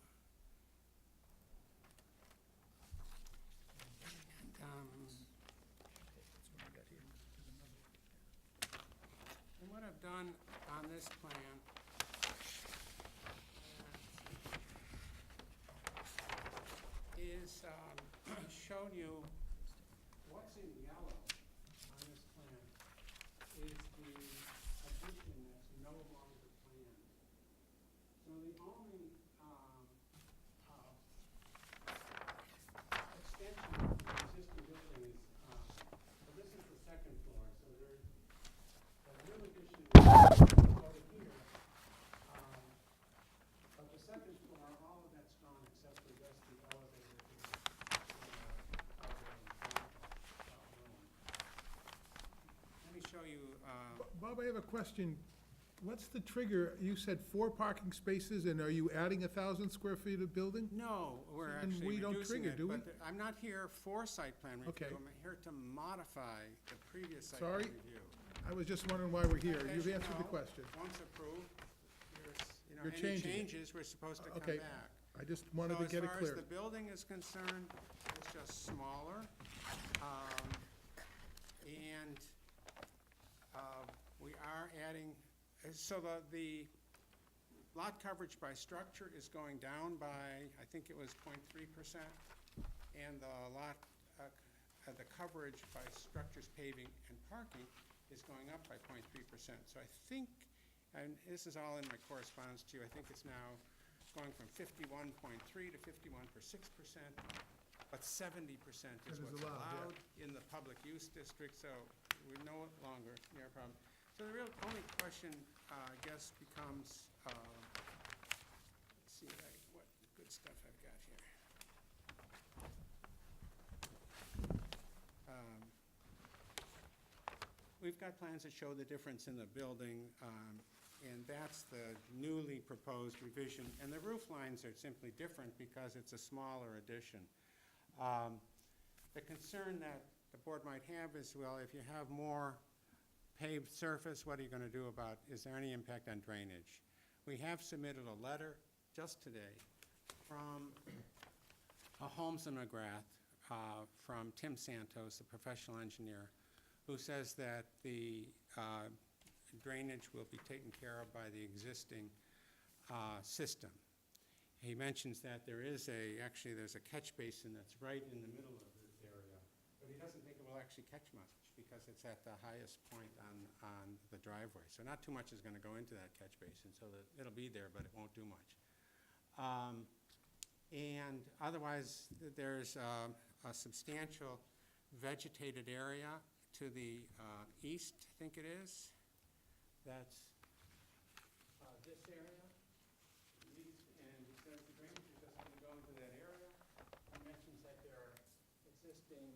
And what I've done on this plan is shown you what's in yellow on this plan is the addition that's no longer planned. So the only extension of the existing building is, so this is the 2nd floor, so there's a new addition over here. But the 2nd floor, all of that's gone except for just the elevator to the room. Let me show you. Bob, I have a question. What's the trigger? You said 4 parking spaces, and are you adding 1,000 square feet of building? No, we're then actually we don't reducing trigger, it, do we? but I'm not here for site plan review. Okay. I'm here to modify the previous site Sorry? plan review. I was just wondering why we're here. As You've you answered the know, question. Once approved, You're any changing it. changes, we're supposed to come Okay. back. I just wanted to get it So as far as clear. the building is concerned, it's just smaller. And we are adding, so the lot coverage by structure is going down by, I think it was 0.3%. And the lot, the coverage by structures, paving, and parking is going up by 0.3%. So I think, and this is all in my correspondence to you, I think it's now going from 51.3 to 51.6%, but 70% is That is what's allowed, yeah. allowed in the public use district, so we're no longer near a problem. So the real only question, I guess, becomes, let's see what good stuff I've got here. We've got plans that show the difference in the building, and that's the newly proposed revision. And the roof lines are simply different because it's a smaller addition. The concern that the board might have is, well, if you have more paved surface, what are you going to do about, is there any impact on drainage? We have submitted a letter just today from Holmes and McGrath, from Tim Santos, the professional engineer, who says that the drainage will be taken care of by the existing system. He mentions that there is actually there's a catch basin that's right in the middle of this area, but he doesn't think it will actually catch much because it's at the highest point on the driveway. So not too much is going to go into that catch basin, so that it'll be there, but it won't do much. And otherwise, there's a substantial vegetated area to the east, I think it is. That's this area. And he says the drainage is just going to go into that area. He mentions that there are existing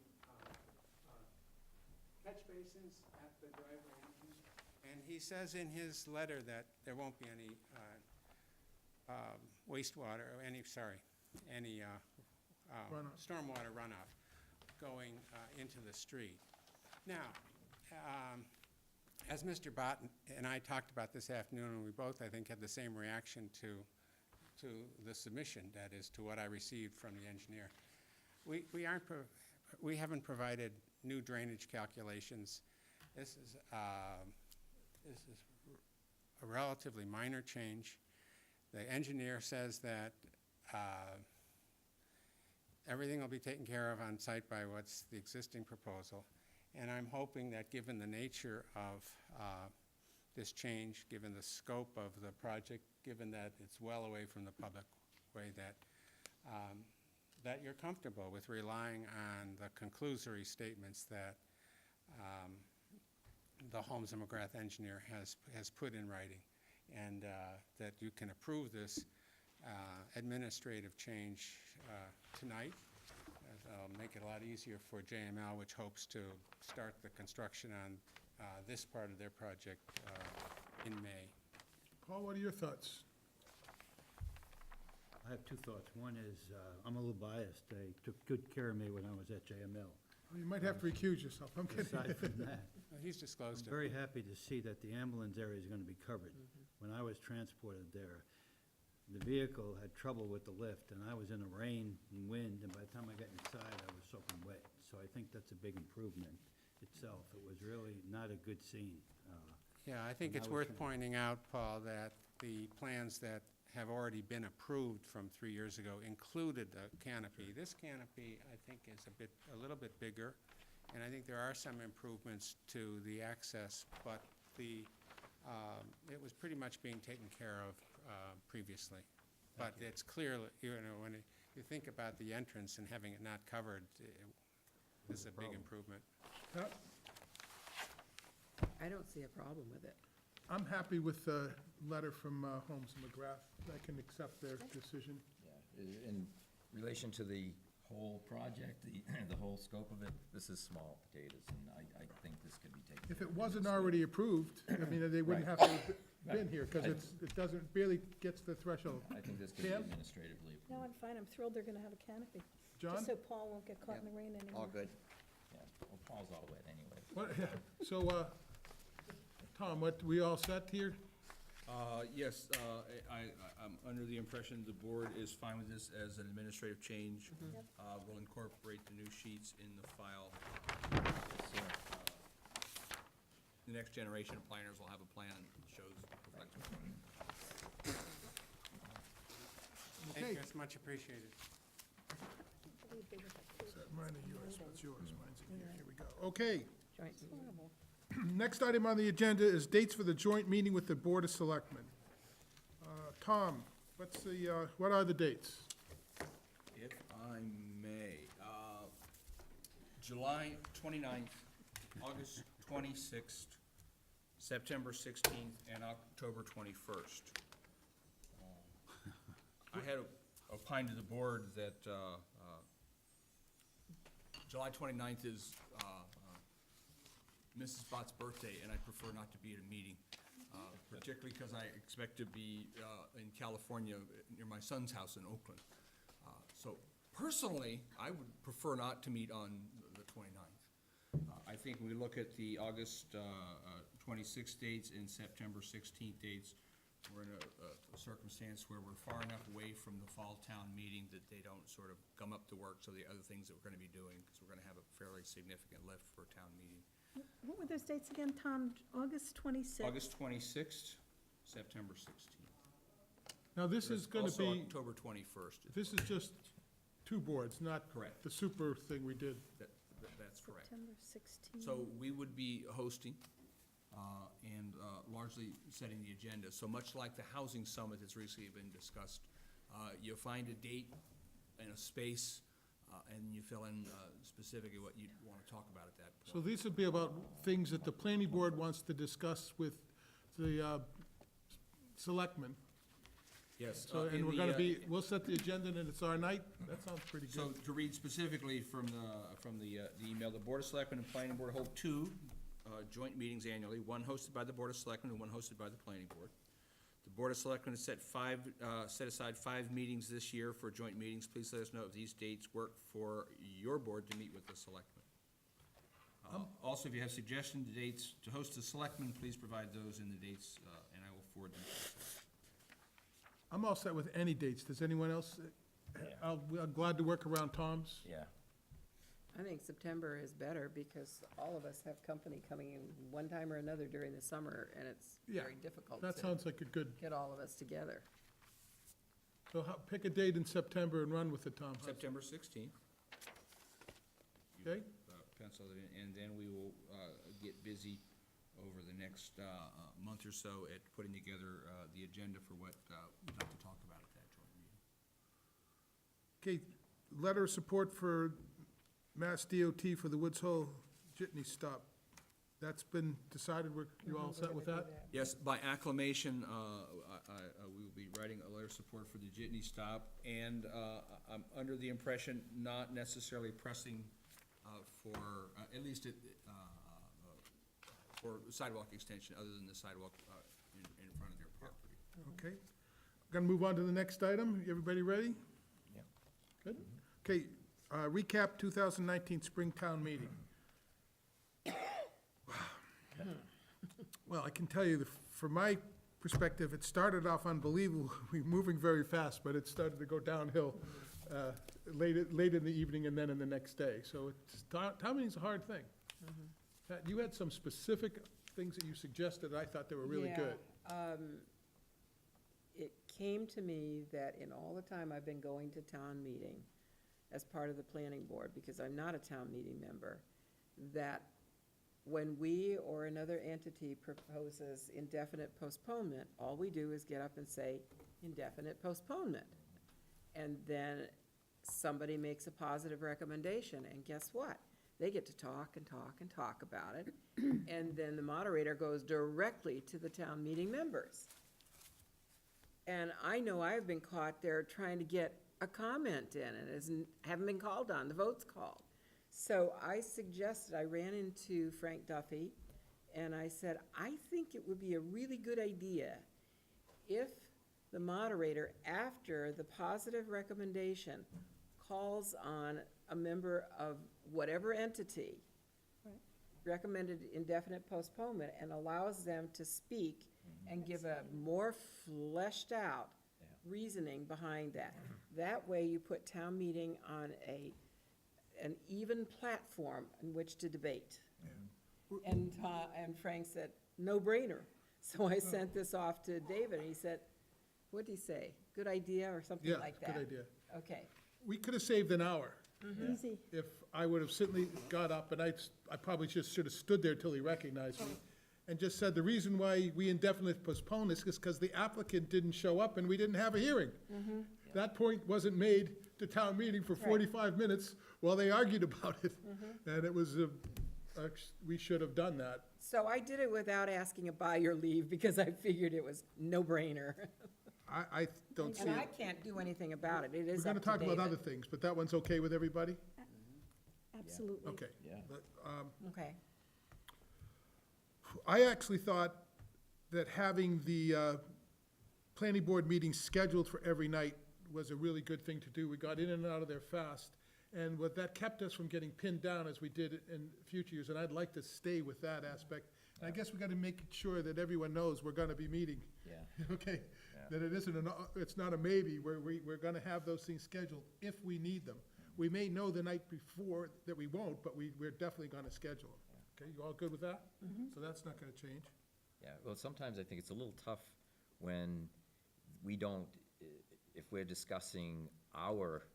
catch basins at the driveway entrance. And he says in his letter that there won't be any wastewater, or any Runoff. stormwater runoff going into the street. Now, as Mr. Bott and I talked about this afternoon, and we both, I think, had the same reaction to the submission, that is, to what I received from the engineer. We haven't provided new drainage calculations. This is a relatively minor change. The engineer says that everything will be taken care of on site by what's the existing proposal. And I'm hoping that given the nature of this change, given the scope of the project, given that it's well away from the public way, that you're comfortable with relying on the conclusory statements that the Holmes and McGrath engineer has put in writing, and that you can approve this administrative change tonight. That'll make it a lot easier for JML, which hopes to start the construction on this part of their project in May. Paul, what are your thoughts? I have two thoughts. One is, I'm a little biased. They took good care of me when I was at JML. You might have to recuse yourself, I'm kidding. Aside from that, He's disclosed I'm it. very happy to see that the ambulance area is gonna be covered. When I was transported there, the vehicle had trouble with the lift, and I was in the rain and wind, and by the time I got inside, I was soaking wet. So I think that's a big improvement itself. It was really not a good scene. Yeah, I think it's worth pointing out, Paul, that the plans that have already been approved from 3 years ago included a canopy. This canopy, I think, is a little bit bigger, and I think there are some improvements to the access, but it was pretty much being taken care of previously. But it's clear, when you think about the entrance and having it not covered, this is a big improvement. Yeah, I don't see a problem with it. I'm happy with the letter from Holmes and McGrath. I can accept their decision. Yeah, in relation to the whole project, the whole scope of it, this is small potatoes, and I think this could be taken. If care it of. wasn't already approved, I mean, they wouldn't have to have been here, because it doesn't, barely gets the threshold. I think this could be Tim? administratively approved. No, I'm fine, I'm thrilled they're gonna have a canopy. John? Just so Paul won't get caught in the rain anymore. All good. Yeah, well, Paul's all wet anyway. So, Tom, we all set here? Yes, I'm under the impression the board is fine with this as an administrative change. Yep. We'll incorporate the new sheets in the file. The next generation of planners will have a plan that shows, reflects what's going on. Thank Okay. you, it's much appreciated. Mine are yours, it's yours, mine's in here, here we go. Okay, Joint meeting. Horrible. next item on the agenda is dates for the joint meeting with the Board of Selectmen. Tom, what are the dates? If I may, July 29th, August 26th, September 16th, and October 21st. I had opined to the board that July 29th is Mrs. Bott's birthday, and I prefer not to be at a meeting, particularly because I expect to be in California near my son's house in Oakland. So Personally, I would prefer not to meet on the 29th. I think when we look at the August 26th dates and September 16th dates, we're in a circumstance where we're far enough away from the fall town meeting that they don't sort of come up to work, so the other things that we're gonna be doing, because we're gonna have a fairly significant lift for a town meeting. What were those dates again, Tom? August 26th? August 26th, September 16th. Now, this is gonna Also be, October 21st. this is just two boards, not Correct. the super thing we did. That's correct. September 16th. So we would be hosting and largely setting the agenda. So much like the housing summit that's recently been discussed, you'll find a date and a space, and you fill in specifically what you want to talk about at that So point. these would be about things that the planning board wants to discuss with the selectmen. Yes. So, and in we're the, gonna be, we'll set the agenda and it's our night. That sounds pretty So good. to read specifically from the email, the Board of Selectmen and Planning Board hold two joint meetings annually, one hosted by the Board of Selectmen and one hosted by the Planning Board. The Board of Selectmen has set aside 5 meetings this year for joint meetings. Please let us know if these dates work for your board to meet with the Selectmen. Also, if you have suggestion dates to host the Selectmen, please provide those in the dates, and I will forward them to the Selectmen. I'm all set with any dates. Does anyone else? I'm glad to work around Tom's. Yeah. I think September is better because all of us have company coming in one time or another during the summer, and it's Yeah, very difficult That to sounds like a good, get all of us together. so pick a date in September and run with it, Tom. September 16th. Okay. Pencil it in, and then we will get busy over the next month or so at putting together the agenda for what we'd like to talk about at that joint meeting. Okay, letter of support for Mass DOT for the Woods Hole Jitney stop. That's been decided, you all set with that? Yes, by acclamation, we will be writing a letter of support for the Jitney stop, and I'm under the impression not necessarily pressing for, at least for sidewalk extension, other than the sidewalk in front of their property. Okay. Gonna move on to the next item. Everybody ready? Yeah. Good. Okay, recap 2019 Springtown meeting. Well, I can tell you, from my perspective, it started off unbelievable, moving very fast, but it started to go downhill late in the evening and then in the next day. So town meeting's a hard thing. Pat, you had some specific things that you suggested, I thought they were really good. It came to me that in all the time I've been going to town meeting as part of the planning board, because I'm not a town meeting member, that when we or another entity proposes indefinite postponement, all we do is get up and say indefinite postponement. And then somebody makes a positive recommendation, and guess what? They get to talk and talk and talk about it, and then the moderator goes directly to the town meeting members. And I know I've been caught there trying to get a comment in, and haven't been called on, the vote's called. So I suggested, I ran into Frank Duffy, and I said, I think it would be a really good idea if the moderator, after the positive recommendation, calls on a member of whatever entity Right. recommended indefinite postponement and allows them to speak and give a more fleshed out reasoning behind that. That way you put town meeting on an even platform in which to debate. And Frank said, no brainer. So I sent this off to David, and he said, what'd he say? Good idea, or something Yeah, like that? good idea. Okay. We could have saved an hour. Easy. If I would have simply got up, and I probably just should have stood there till he recognized me, and just said, the reason why we indefinitely postponed this is because the applicant didn't show up and we didn't have a hearing. That point wasn't made to town meeting for 45 minutes while they argued about it. And it was, we should have done that. So I did it without asking by your leave, because I figured it was no-brainer. I don't see And I it. can't do anything about it. It We're is gonna up to talk about David. other things, but that one's okay with everybody? Absolutely. Okay. Yeah. But, Okay. I actually thought that having the planning board meeting scheduled for every night was a really good thing to do. We got in and out of there fast. And what that kept us from getting pinned down as we did in future years, and I'd like to stay with that aspect. And I guess we gotta make sure that everyone knows we're gonna be meeting, Yeah. okay? Yeah. That it isn't it's not a maybe, we're gonna have those things scheduled if we need them. We may know the night before that we won't, but we're definitely gonna schedule them. Okay, you all good with that? So that's not gonna change. Yeah, well, sometimes I think it's a little tough when we don't, if we're discussing our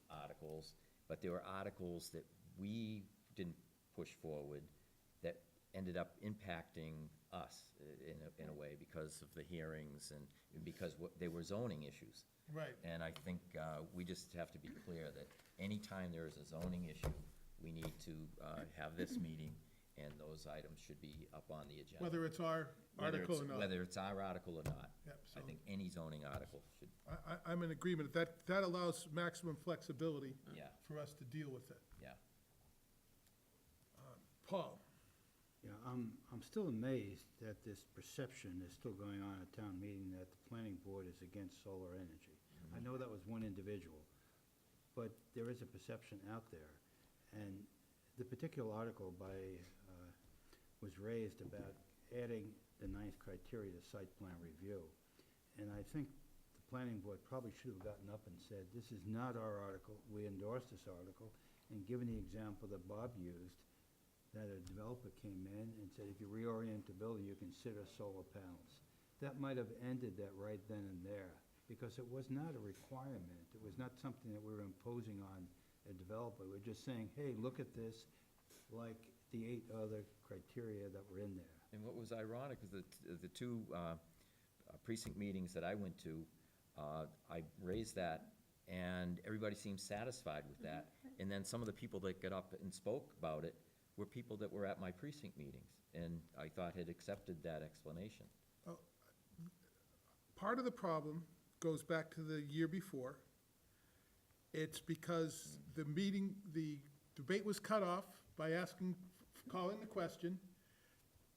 articles, but there were articles that we didn't push forward that ended up impacting us in a way because of the hearings and because they were zoning issues. Right. And I think we just have to be clear that anytime there is a zoning issue, we need to have this meeting, and those items should be up on the agenda. Whether it's our article or not. Whether it's our article or not. Yep, I so- think any zoning article should, I'm in agreement. That allows maximum flexibility yeah, for us to deal with it. yeah. Paul? Yeah, I'm still amazed that this perception is still going on at town meeting that the planning board is against solar energy. I know that was one individual, but there is a perception out there. And the particular article was raised about adding the ninth criteria to site plan review. And I think the planning board probably should have gotten up and said, this is not our article, we endorse this article, and given the example that Bob used, that a developer came in and said, if you reorient the building, you consider solar panels. That might have ended that right then and there, because it was not a requirement. It was not something that we were imposing on a developer. We're just saying, hey, look at this, like the 8 other criteria that were in there. And what was ironic is that the two precinct meetings that I went to, I raised that, and everybody seemed satisfied with that. And then some of the people that got up and spoke about it were people that were at my precinct meetings, and I thought had accepted that explanation. Part of the problem goes back to the year before. It's because the debate was cut off by calling the question,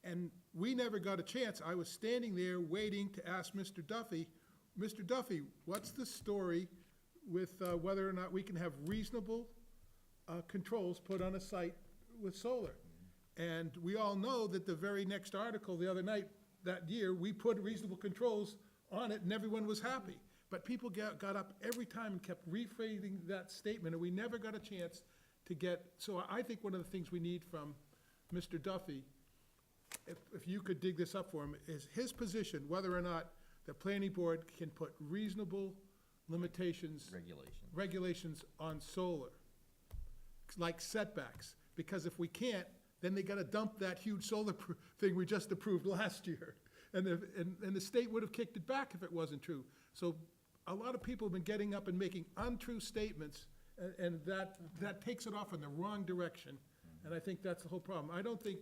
and we never got a chance. I was standing there waiting to ask Mr. Duffy, what's the story with whether or not we can have reasonable controls put on a site with solar? And we all know that the very next article the other night, that year, we put reasonable controls on it, and everyone was happy. But people got up every time and kept rephrasing that statement, and we never got a chance to get, so I think one of the things we need from Mr. Duffy, if you could dig this up for him, is his position, whether or not the planning board can put reasonable limitations, regulations on solar, like setbacks. Because if we can't, then they gotta dump that huge solar thing we just approved last year. And the state would have kicked it back if it wasn't true. So a lot of people have been getting up and making untrue statements, and that takes it off in the wrong direction. And I think that's the whole problem. I don't think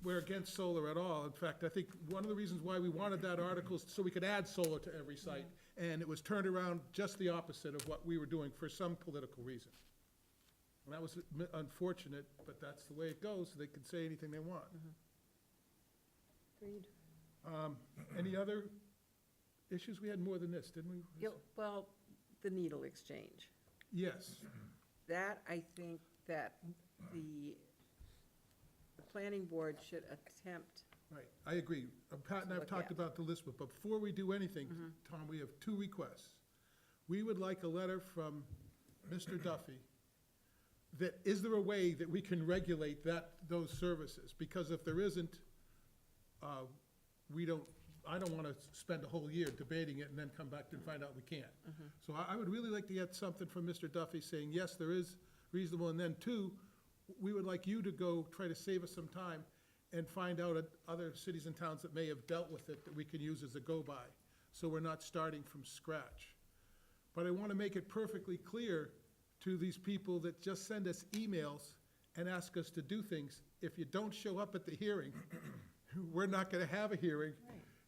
we're against solar at all. In fact, I think one of the reasons why we wanted that article is so we could add solar to every site. And it was turned around just the opposite of what we were doing for some political reason. And that was unfortunate, but that's the way it goes. They can say anything they want. Agreed. Any other issues? We had more than this, didn't we? Well, the needle exchange. Yes. That, I think that the planning board should attempt, Right, I agree. Pat and I have Look talked at. about the list, but before we do anything, Tom, we have 2 requests. We would like a letter from Mr. Duffy that, is there a way that we can regulate those services? Because if there isn't, I don't want to spend a whole year debating it and then come back and find out we can't. So I would really like to get something from Mr. Duffy saying, yes, there is reasonable, and then 2, we would like you to go try to save us some time and find out at other cities and towns that may have dealt with it that we can use as a go-by, so we're not starting from scratch. But I want to make it perfectly clear to these people that just send us emails and ask us to do things. If you don't show up at the hearing, we're not going to have a hearing,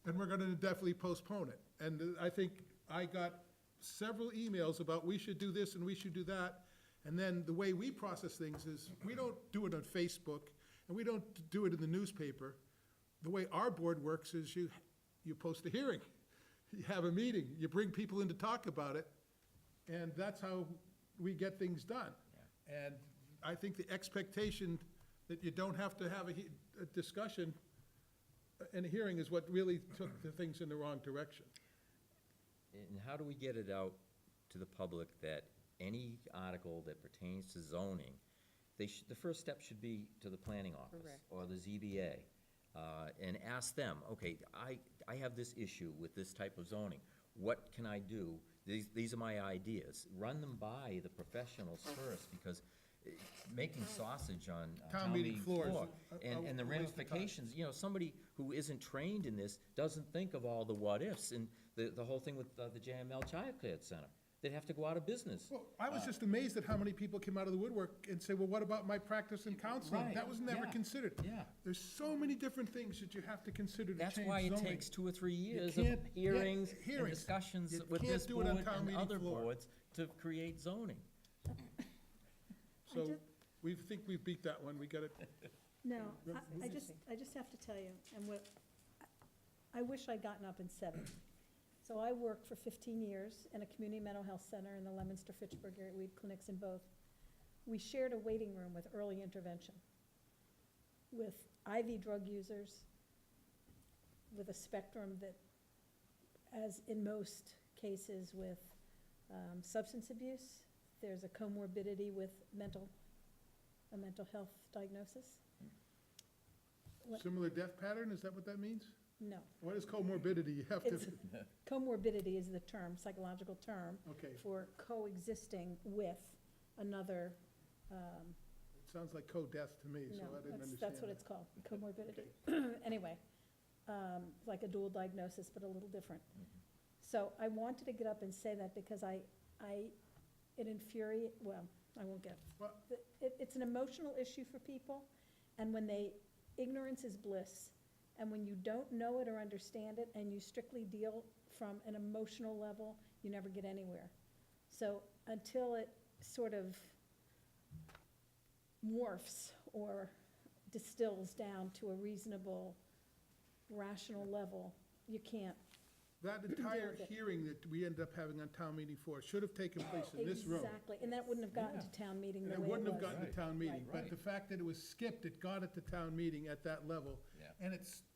and we're going to definitely postpone it. And I think I got several emails about we should do this and we should do that. And then the way we process things is, we don't do it on Facebook, and we don't do it in the newspaper. The way our board works is you post a hearing. you have a meeting, you bring people in to talk about it, and that's how we get things done. And I think the expectation that you don't have to have a discussion and a hearing is what really took the things in the wrong direction. And how do we get it out to the public that any article that pertains to zoning, the first step should be to the planning office Correct. or the ZBA, and ask them, okay, I have this issue with this type of zoning. What can I do? These are my ideas. Run them by the professionals first, because making sausage on town meeting floor, and the a waste of time. ramifications, you know, somebody who isn't trained in this doesn't think of all the what-ifs, and the whole thing with the JML Child Care Center. They'd have to go out of business. Well, I was just amazed at how many people came out of the woodwork and say, well, what about my practice in counseling? Right, That was never yeah, considered. yeah. There's so many different things that you have to consider to change That's zoning. why it takes 2 or 3 years of can't- yeah, hearings and hearings. discussions You with can't this do it board on town and meeting other floor. boards to create zoning. So, we think we've beat that one, we got it. No, I just have to tell you, and what, I wish I'd gotten up and said it. So I worked for 15 years in a community mental health center in the Leominster, Fitchburg area. We had clinics in both. We shared a waiting room with early intervention, with IV drug users, with a spectrum that, as in most cases with substance abuse, there's a comorbidity with a mental health diagnosis. What- Similar death pattern, is that what that means? No. What is comorbidity? You have to, It's, comorbidity is the term, psychological term, okay, for coexisting with another, it sounds like co-death to me, so no, I didn't understand. that's what that. it's called, comorbidity. Anyway, like a dual diagnosis, but a little different. So I wanted to get up and say that because it infuriates, well, I won't get, Well- it's an emotional issue for people, and when ignorance is bliss, and when you don't know it or understand it, and you strictly deal from an emotional level, you never get anywhere. So until it sort of morphs or distills down to a reasonable, rational level, you can't. That entire with it. hearing that we ended up having on town meeting floor should have taken place in this room. Exactly, and that wouldn't have gotten to town meeting And the it way it wouldn't have was. gotten to town meeting, but Right. the fact that it was skipped, it got it to town meeting at that level. Yeah.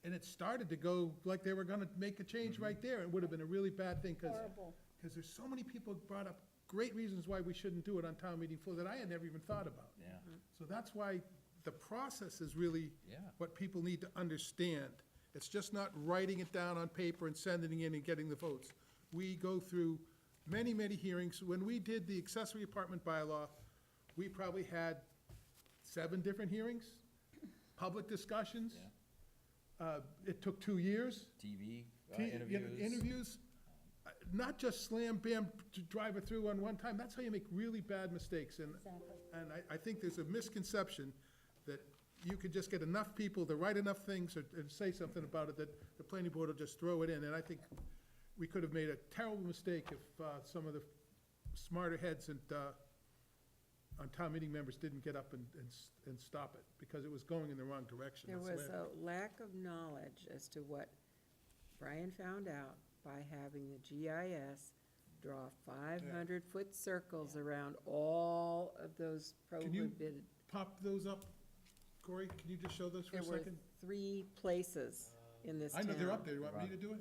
And it started to go like they were gonna make a change right there. It would have been a really bad thing, Horrible. because there's so many people brought up great reasons why we shouldn't do it on town meeting floor that I had never even thought about. Yeah, So that's why the process is really yeah. what people need to understand. It's just not writing it down on paper and sending it in and getting the votes. We go through many, many hearings. When we did the accessory apartment bylaw, we probably had 7 different hearings, public discussions. It took 2 years. TV Interviews. interviews. Not just slam bam to drive it through on one time. That's how you make really bad mistakes. Exactly. And I think there's a misconception that you could just get enough people to write enough things or say something about it that the planning board will just throw it in. And I think we could have made a terrible mistake if some of the smarter heads and on town meeting members didn't get up and stop it, because it was going in the wrong direction. There That's the was way- a lack of knowledge as to what Brian found out by having the GIS draw 500-foot circles around all of those Can you prohibited. Pop those up, Corey? Can you just show those for a There were second? 3 places in this I town. know they're up there. You want me to do it?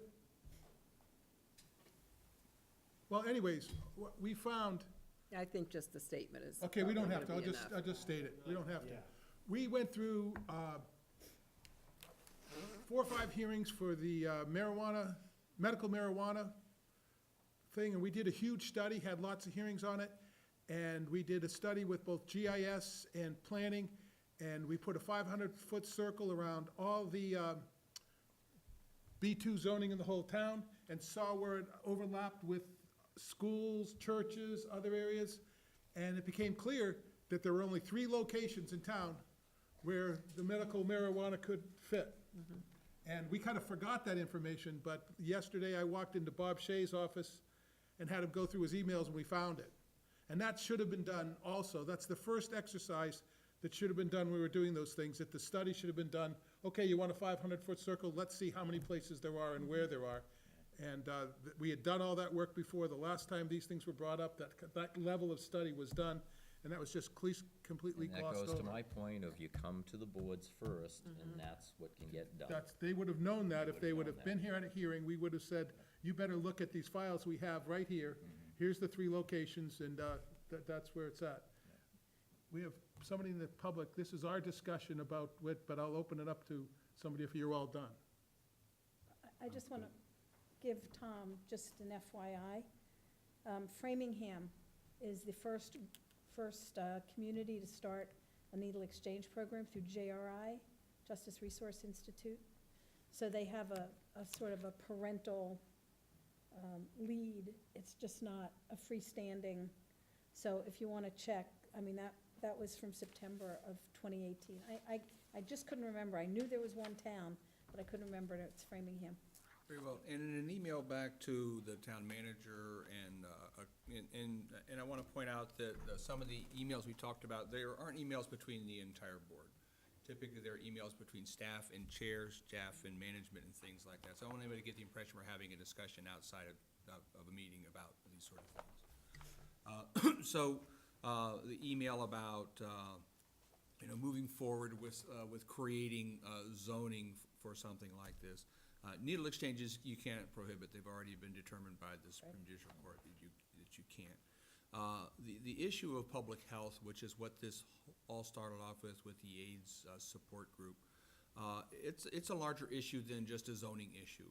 Well, anyways, what we found, I think just the statement is. okay, we don't probably have to, gonna I'll be just, enough. I'll just state it. We don't have to. We went through 4 or 5 hearings for the marijuana, medical marijuana thing, and we did a huge study, had lots of hearings on it, and we did a study with both GIS and planning, and we put a 500-foot circle around all the B2 zoning in the whole town, and saw where it overlapped with schools, churches, other areas, and it became clear that there were only 3 locations in town where the medical marijuana could fit. And we kind of forgot that information, but yesterday I walked into Bob Shea's office and had him go through his emails, and we found it. And that should have been done also. That's the first exercise that should have been done when we were doing those things, that the study should have been done. Okay, you want a 500-foot circle, let's see how many places there are and where there are. And we had done all that work before. The last time these things were brought up, that level of study was done, and that was just completely And that glossed goes to over. my point of you come to the boards first, and that's what can get done. They would have known that if they would known have that. been here at a hearing, we would have said, you better look at these files we have right here. Here's the 3 locations, and that's where it's at. We have somebody in the public, this is our discussion about what, but I'll open it up to somebody if you're all done. I just want to give Tom just an FYI. Framingham is the first community to start a needle exchange program through JRI, Justice Resource Institute. So they have a sort of a parental lead. It's just not a freestanding. So if you want to check, I mean, that was from September of 2018. I just couldn't remember. I knew there was one town, but I couldn't remember it. It's Framingham. Very well. And in an email back to the town manager, and I want to point out that some of the emails we talked about, there aren't emails between the entire board. Typically, there are emails between staff and chairs, staff and management and things like that. So I want anybody to get the impression we're having a discussion outside of a meeting about these sort of things. So the email about, moving forward with creating zoning for something like this. Needle exchanges, you can't prohibit. They've already been determined by the Supreme Judicial Court that you can't. The issue of public health, which is what this all started off with the AIDS support group, it's a larger issue than just a zoning issue.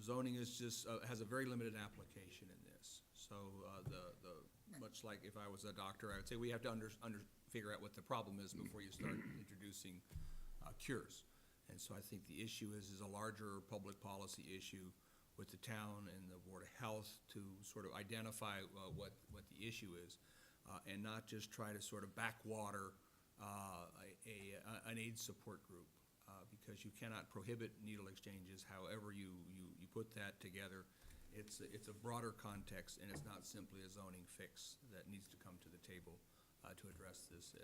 Zoning is just, has a very limited application in this. So much like if I was a doctor, I would say we have to figure out what the problem is before you start introducing cures. And so I think the issue is a larger public policy issue with the town and the Board of Health to sort of identify what the issue is, and not just try to sort of backwater an AIDS support group, because you cannot prohibit needle exchanges. However you put that together, it's a broader context, and it's not simply a zoning fix that needs to come to the table to address this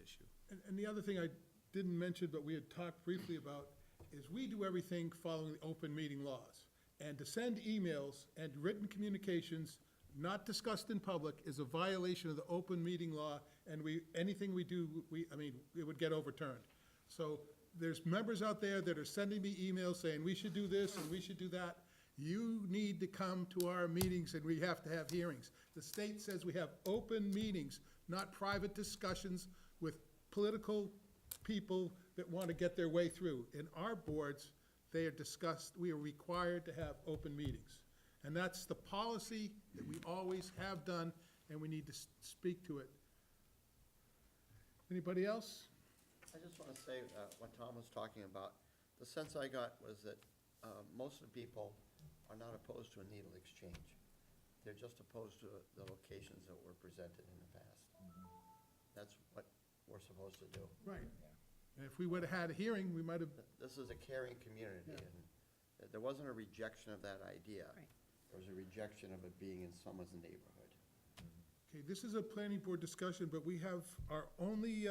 issue. And the other thing I didn't mention, but we had talked briefly about, is we do everything following the open meeting laws. And to send emails and written communications not discussed in public is a violation of the open meeting law, and anything we do, it would get overturned. So there's members out there that are sending me emails saying, we should do this and we should do that. You need to come to our meetings, and we have to have hearings. The state says we have open meetings, not private discussions with political people that want to get their way through. In our boards, they are discussed, we are required to have open meetings. And that's the policy that we always have done, and we need to speak to it. Anybody else? I just want to say, what Tom was talking about, the sense I got was that most of the people are not opposed to a needle exchange. They're just opposed to the locations that were presented in the past. That's what we're supposed to do. Right. And if we would have had a hearing, we might have, This is a caring community, Yeah. and there wasn't a rejection of that idea. Right. There was a rejection of it being in someone's neighborhood. okay, this is a planning board discussion, but we have our only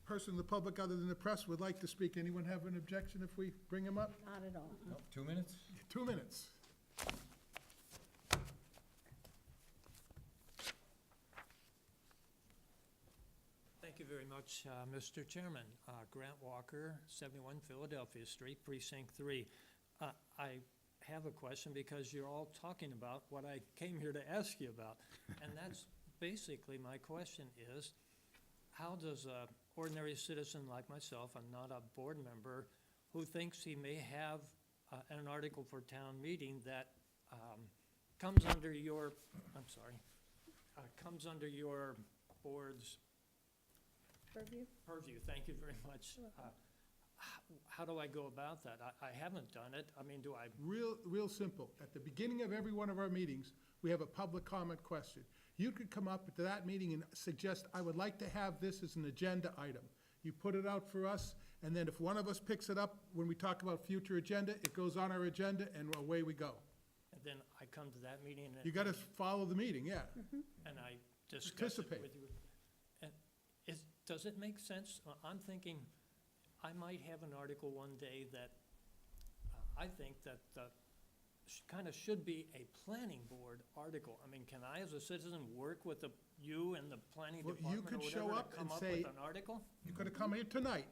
person in the public other than the press would like to speak. Anyone have an objection if we bring him up? Not at all. 2 minutes? 2 minutes. Thank you very much, Mr. Chairman. Grant Walker, 71 Philadelphia Street, Precinct 3. I have a question because you're all talking about what I came here to ask you about. And that's basically my question is, how does a ordinary citizen like myself, I'm not a board member, who thinks he may have an article for town meeting that comes under your, comes under your board's purview, thank you very much. How do I go about that? I haven't done it. I mean, do I? Real simple. At the beginning of every one of our meetings, we have a public comment question. You could come up to that meeting and suggest, I would like to have this as an agenda item. You put it out for us, and then if one of us picks it up, when we talk about future agenda, it goes on our agenda, and away we go. And then I come to that meeting and. You gotta follow the meeting, yeah. And I discuss it Participate. with you. And does it make sense? I'm thinking I might have an article one day that I think that kind of should be a planning board article. I mean, can I, as a citizen, work with you and the planning Well, you department or could show whatever up to and come up say- with an article? You could have come here tonight,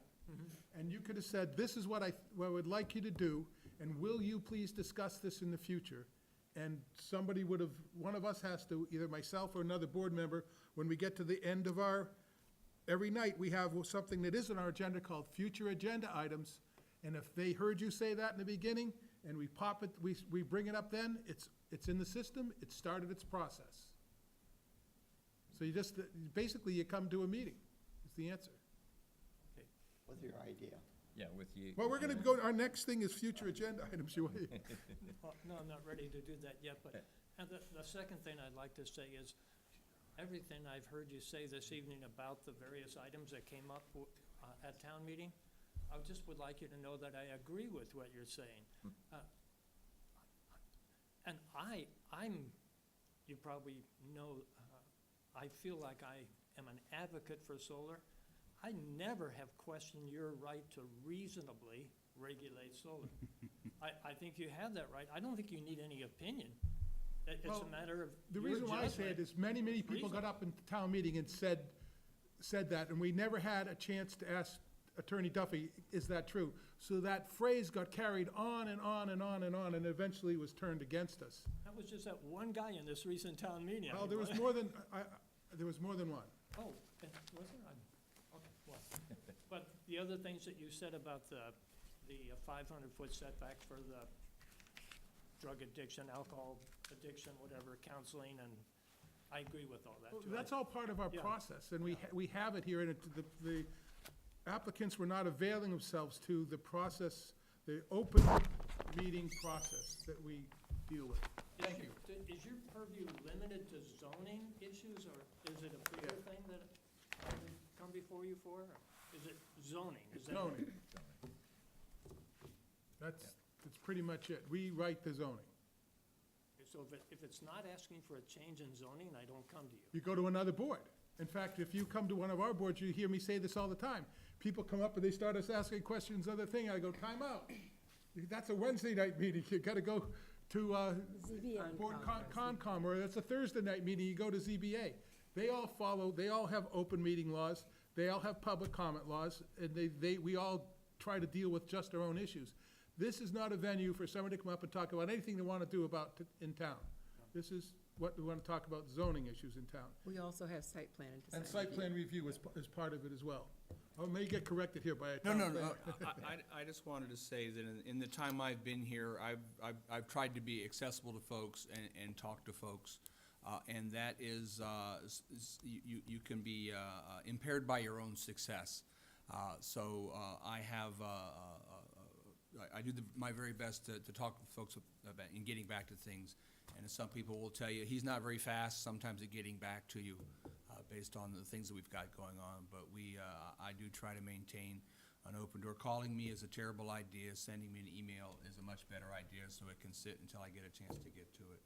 and you could have said, this is what I would like you to do, and will you please discuss this in the future? And somebody would have, one of us has to, either myself or another board member, when we get to the end of every night, we have something that is on our agenda called future agenda items. And if they heard you say that in the beginning, and we pop it, we bring it up then, it's in the system, it started its process. So you just, basically, you come to a meeting, is the answer. What's your idea? Yeah, with you. Well, we're gonna go, our next thing is future agenda items, you, Well, no, I'm not ready to do that yet, but, and the second thing I'd like to say is, everything I've heard you say this evening about the various items that came up at town meeting, I just would like you to know that I agree with what you're saying. And you probably know, I feel like I am an advocate for solar. I never have questioned your right to reasonably regulate solar. I think you have that right. I don't think you need any opinion. It's Well, a matter of the your reason why I say it judgment. is many people got up in the town meeting and said that, and we never had a chance to ask Attorney Duffy, is that true? So that phrase got carried on and on and on and on, and eventually was turned against us. That was just that one guy in this recent town meeting. Well, there was more than, there was more than one. Oh, was there? Okay, well, but the other things that you said about the 500-foot setback for the drug addiction, alcohol addiction, whatever, counseling, and I agree with all that, too. That's all part of our Yeah. process, and we have it here, and the applicants were not availing themselves to the process, the open meeting process that we deal with. Thank you. Is your purview limited to zoning issues, or is it a bigger thing that I would come before you for? Or is it zoning? Is that- Zoning. That's pretty much it. We write the zoning. So if it's not asking for a change in zoning, I don't come to you. You go to another board. In fact, if you come to one of our boards, you hear me say this all the time. People come up and they start us asking questions, other thing, I go, time out. That's a Wednesday night meeting, you gotta go to, Board Concom, or that's a Thursday night meeting, you go to ZBA. They all have open meeting laws, they all have public comment laws, and we all try to deal with just our own issues. This is not a venue for someone to come up and talk about anything they wanna do in town. This is what we wanna talk about, zoning issues in town. We also have site plan and design. And site review. plan review is part of it as well. I may get corrected here by a No, town no, planner. no, I just wanted to say that in the time I've been here, I've tried to be accessible to folks and talk to folks. And that is, you can be impaired by your own success. So I have, I do my very best to talk with folks about, in getting back to things. And some people will tell you, he's not very fast sometimes at getting back to you, based on the things that we've got going on. But I do try to maintain an open door. Calling me is a terrible idea. Sending me an email is a much better idea, so it can sit until I get a chance to get to it.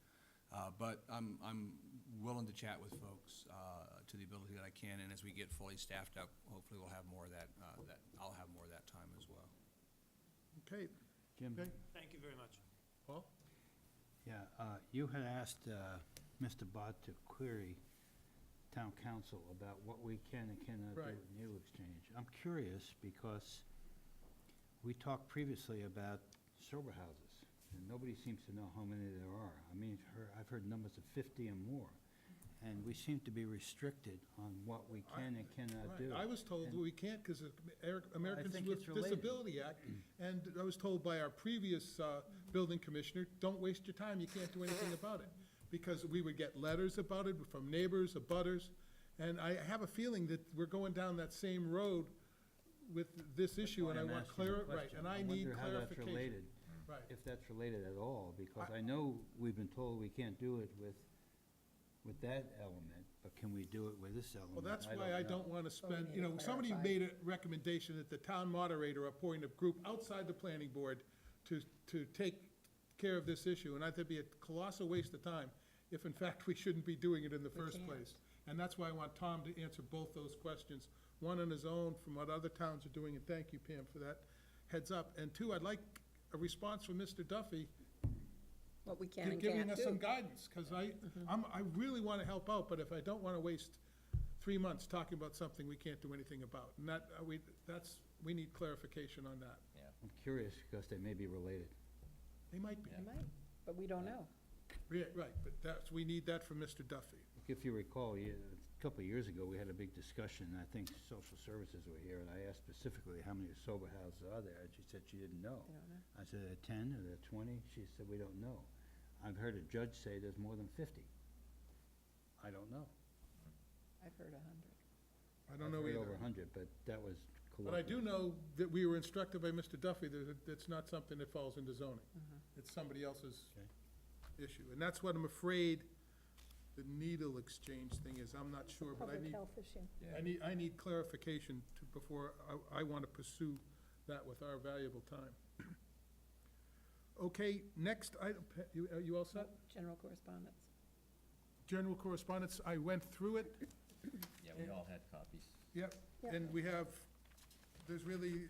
But I'm willing to chat with folks to the ability that I can, and as we get fully staffed up, hopefully we'll have more of that, I'll have more of that time as well. Okay, Jim, okay, Thank you very much. Paul? yeah, you had asked Mr. Bott to query town council about what we can and cannot do Right. with Needle Exchange. I'm curious because we talked previously about sober houses, and nobody seems to know how many there are. I mean, I've heard numbers of 50 and more, and we seem to be restricted on what we can and cannot do. I was told And- we can't because of Americans think with it's related. Disability Act. And I was told by our previous building commissioner, don't waste your time, you can't do anything about it. Because we would get letters about it from neighbors, abutters. And I have a feeling that we're going down that same road with this issue, and I Why I'm want asking the right, question. and I need wonder how that's clarification. related, Right. if that's related at all, because I know we've been told we can't do it with that element, but can we do it with this element? Well, that's why I know. don't want to spend, need you to know, somebody clarify. made a recommendation that the town moderator appoint a group outside the planning board to take care of this issue, and I think it'd be a colossal waste of time if in fact we shouldn't be doing it in the first can't. place. And that's why I want Tom to answer both those questions, one on his own from what other towns are doing, and thank you, Pam, for that heads up. And two, I'd like a response from Mr. Duffy What we can and giving can't us some do. guidance, because I really want to help out, but if I don't want to waste 3 months talking about something we can't do anything about, and we need clarification on that. I'm curious, because they may be related. They might be. They might, but we don't know. Yeah, right, but we need that from Mr. Duffy. If you recall, a couple of years ago, we had a big discussion, I think social services were here, and I asked specifically how many sober houses are there, and she said she didn't know. They don't know. I said, are there 10, are there 20? She said, we don't know. I've heard a judge say there's more than 50. I don't know. I've heard 100. I don't know I've heard either. over 100, but that was But I do know that we were instructed by Mr. Duffy that it's not something that falls into zoning. It's somebody else's issue. And that's what I'm afraid the needle exchange thing is. I'm not sure, but Public health issue. I need clarification before I want to pursue that with our valuable time. Okay, next item, are you all set? General correspondence. General correspondence, I went through it. Yeah, we all had copies. Yep, Yep. and we have, there's really,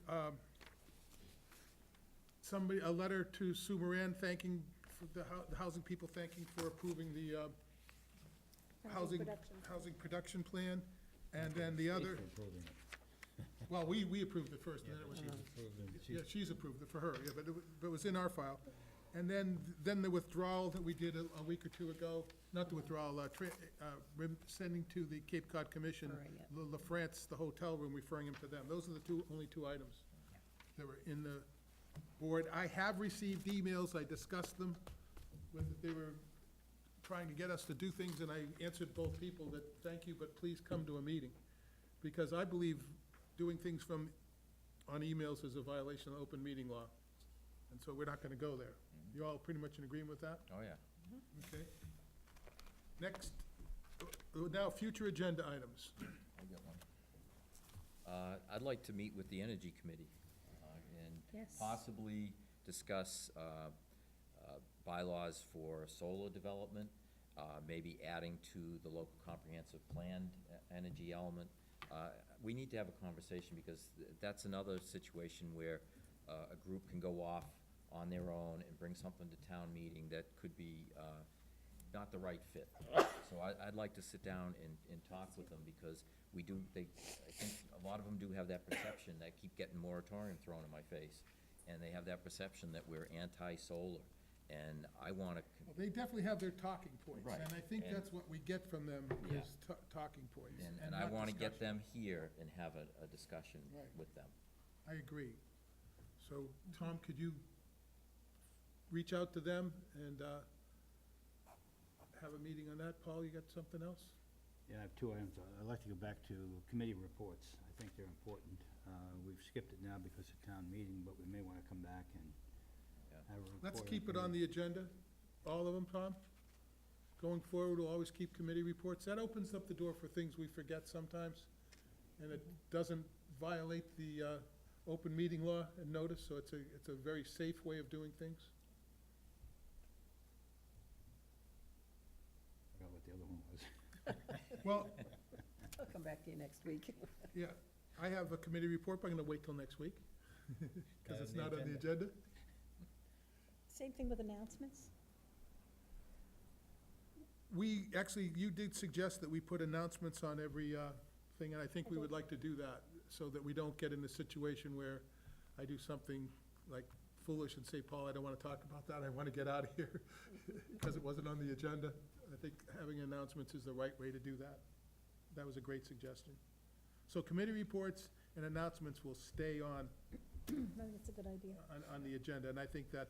a letter to Sue Moran thanking, for the housing people thanking for approving the, housing production plan. And then the other, for approving it. well, we approved it first, and then it was, yeah, she's approved it for her, yeah, but it was in our file. And then the withdrawal that we did a week or two ago, not the withdrawal, sending to the Cape Cod Commission, Referring it. La France, the hotel room, referring him to them. Those are the only two items that were in the board. I have received emails, I discussed them, they were trying to get us to do things, and I answered both people that, thank you, but please come to a meeting. Because I believe doing things on emails is a violation of open meeting law. And so we're not gonna go there. You all pretty much in agreement with that? Oh, yeah. Okay. Next, now, future agenda items. I got one. I'd like to meet with the Energy Committee, and Yes. possibly discuss, bylaws for solar development, maybe adding to the local comprehensive plan energy element. We need to have a conversation, because that's another situation where, a group can go off on their own and bring something to town meeting that could be, not the right fit. So I'd like to sit down and talk with them, because I think a lot of them do have that perception, that keep getting moratorium thrown in my face. And they have that perception that we're anti-solar, and I wanna, Well, they definitely have their talking points. Right. And I think And- that's what we get from them, Yeah. is talking points. and I not wanna get discussion. them here and have a discussion Right. with them. I agree. So, Tom, could you reach out to them and have a meeting on that? Paul, you got something else? Yeah, I have two items. I'd like to go back to committee reports. I think they're important. We've skipped it now because of town meeting, but we may want to come back and have a report. Let's keep it on the agenda, all of them, Tom. Going forward, we'll always keep committee reports. That opens up the door for things we forget sometimes, and it doesn't violate the open meeting law and notice, so it's a very safe way of doing things. I forgot what the other one was. Well, I'll come back to you next week. yeah, I have a committee report, but I'm gonna wait till next week, because it's not on the agenda. Same thing with announcements? Actually, you did suggest that we put announcements on every thing, and I think we would like to do that, so that we don't get in a situation where I do something like foolish and say, Paul, I don't want to talk about that, I want to get out of here, because it wasn't on the agenda. I think having announcements is the right way to do that. That was a great suggestion. So committee reports and announcements will stay on I think that's a good idea. on the agenda, and I think that,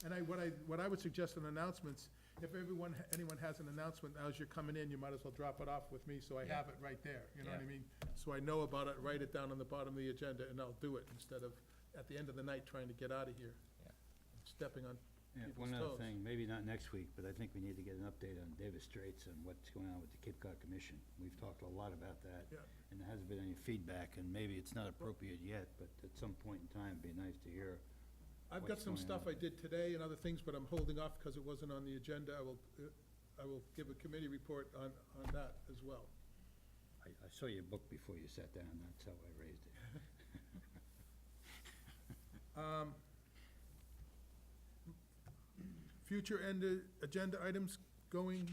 and what I would suggest in announcements, if anyone has an announcement, as you're coming in, you might as well drop it off with me, so I have it right there, you know what I mean? So I know about it, write it down on the bottom of the agenda, and I'll do it, instead of at the end of the night trying to get out of here. Yeah. Stepping on Yeah, people's one other toes. thing, maybe not next week, but I think we need to get an update on Davis Straits and what's going on with the Cape Cod Commission. We've talked a lot about that. Yeah. And there hasn't been any feedback, and maybe it's not appropriate yet, but at some point in time, it'd be nice to hear. I've got what's some going stuff on. I did today and other things, but I'm holding off because it wasn't on the agenda. I will give a committee report on that as well. I saw your book before you sat down, that's how I raised it. Future agenda items going?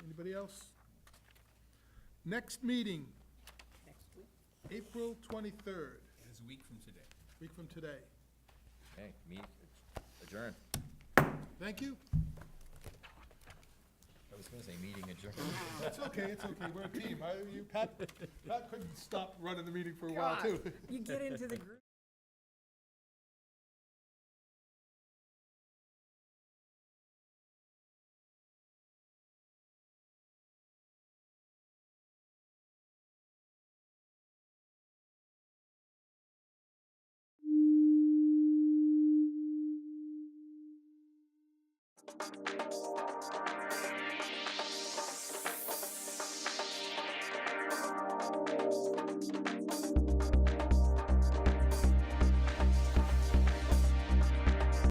Anybody else? Next meeting, Next week. April 23rd, It's a week from today. week from today. Okay, meeting adjourned. Thank you. I was gonna say meeting adjourned. It's okay, we're a team. Pat couldn't stop running the meeting for a while, too. You get into the group.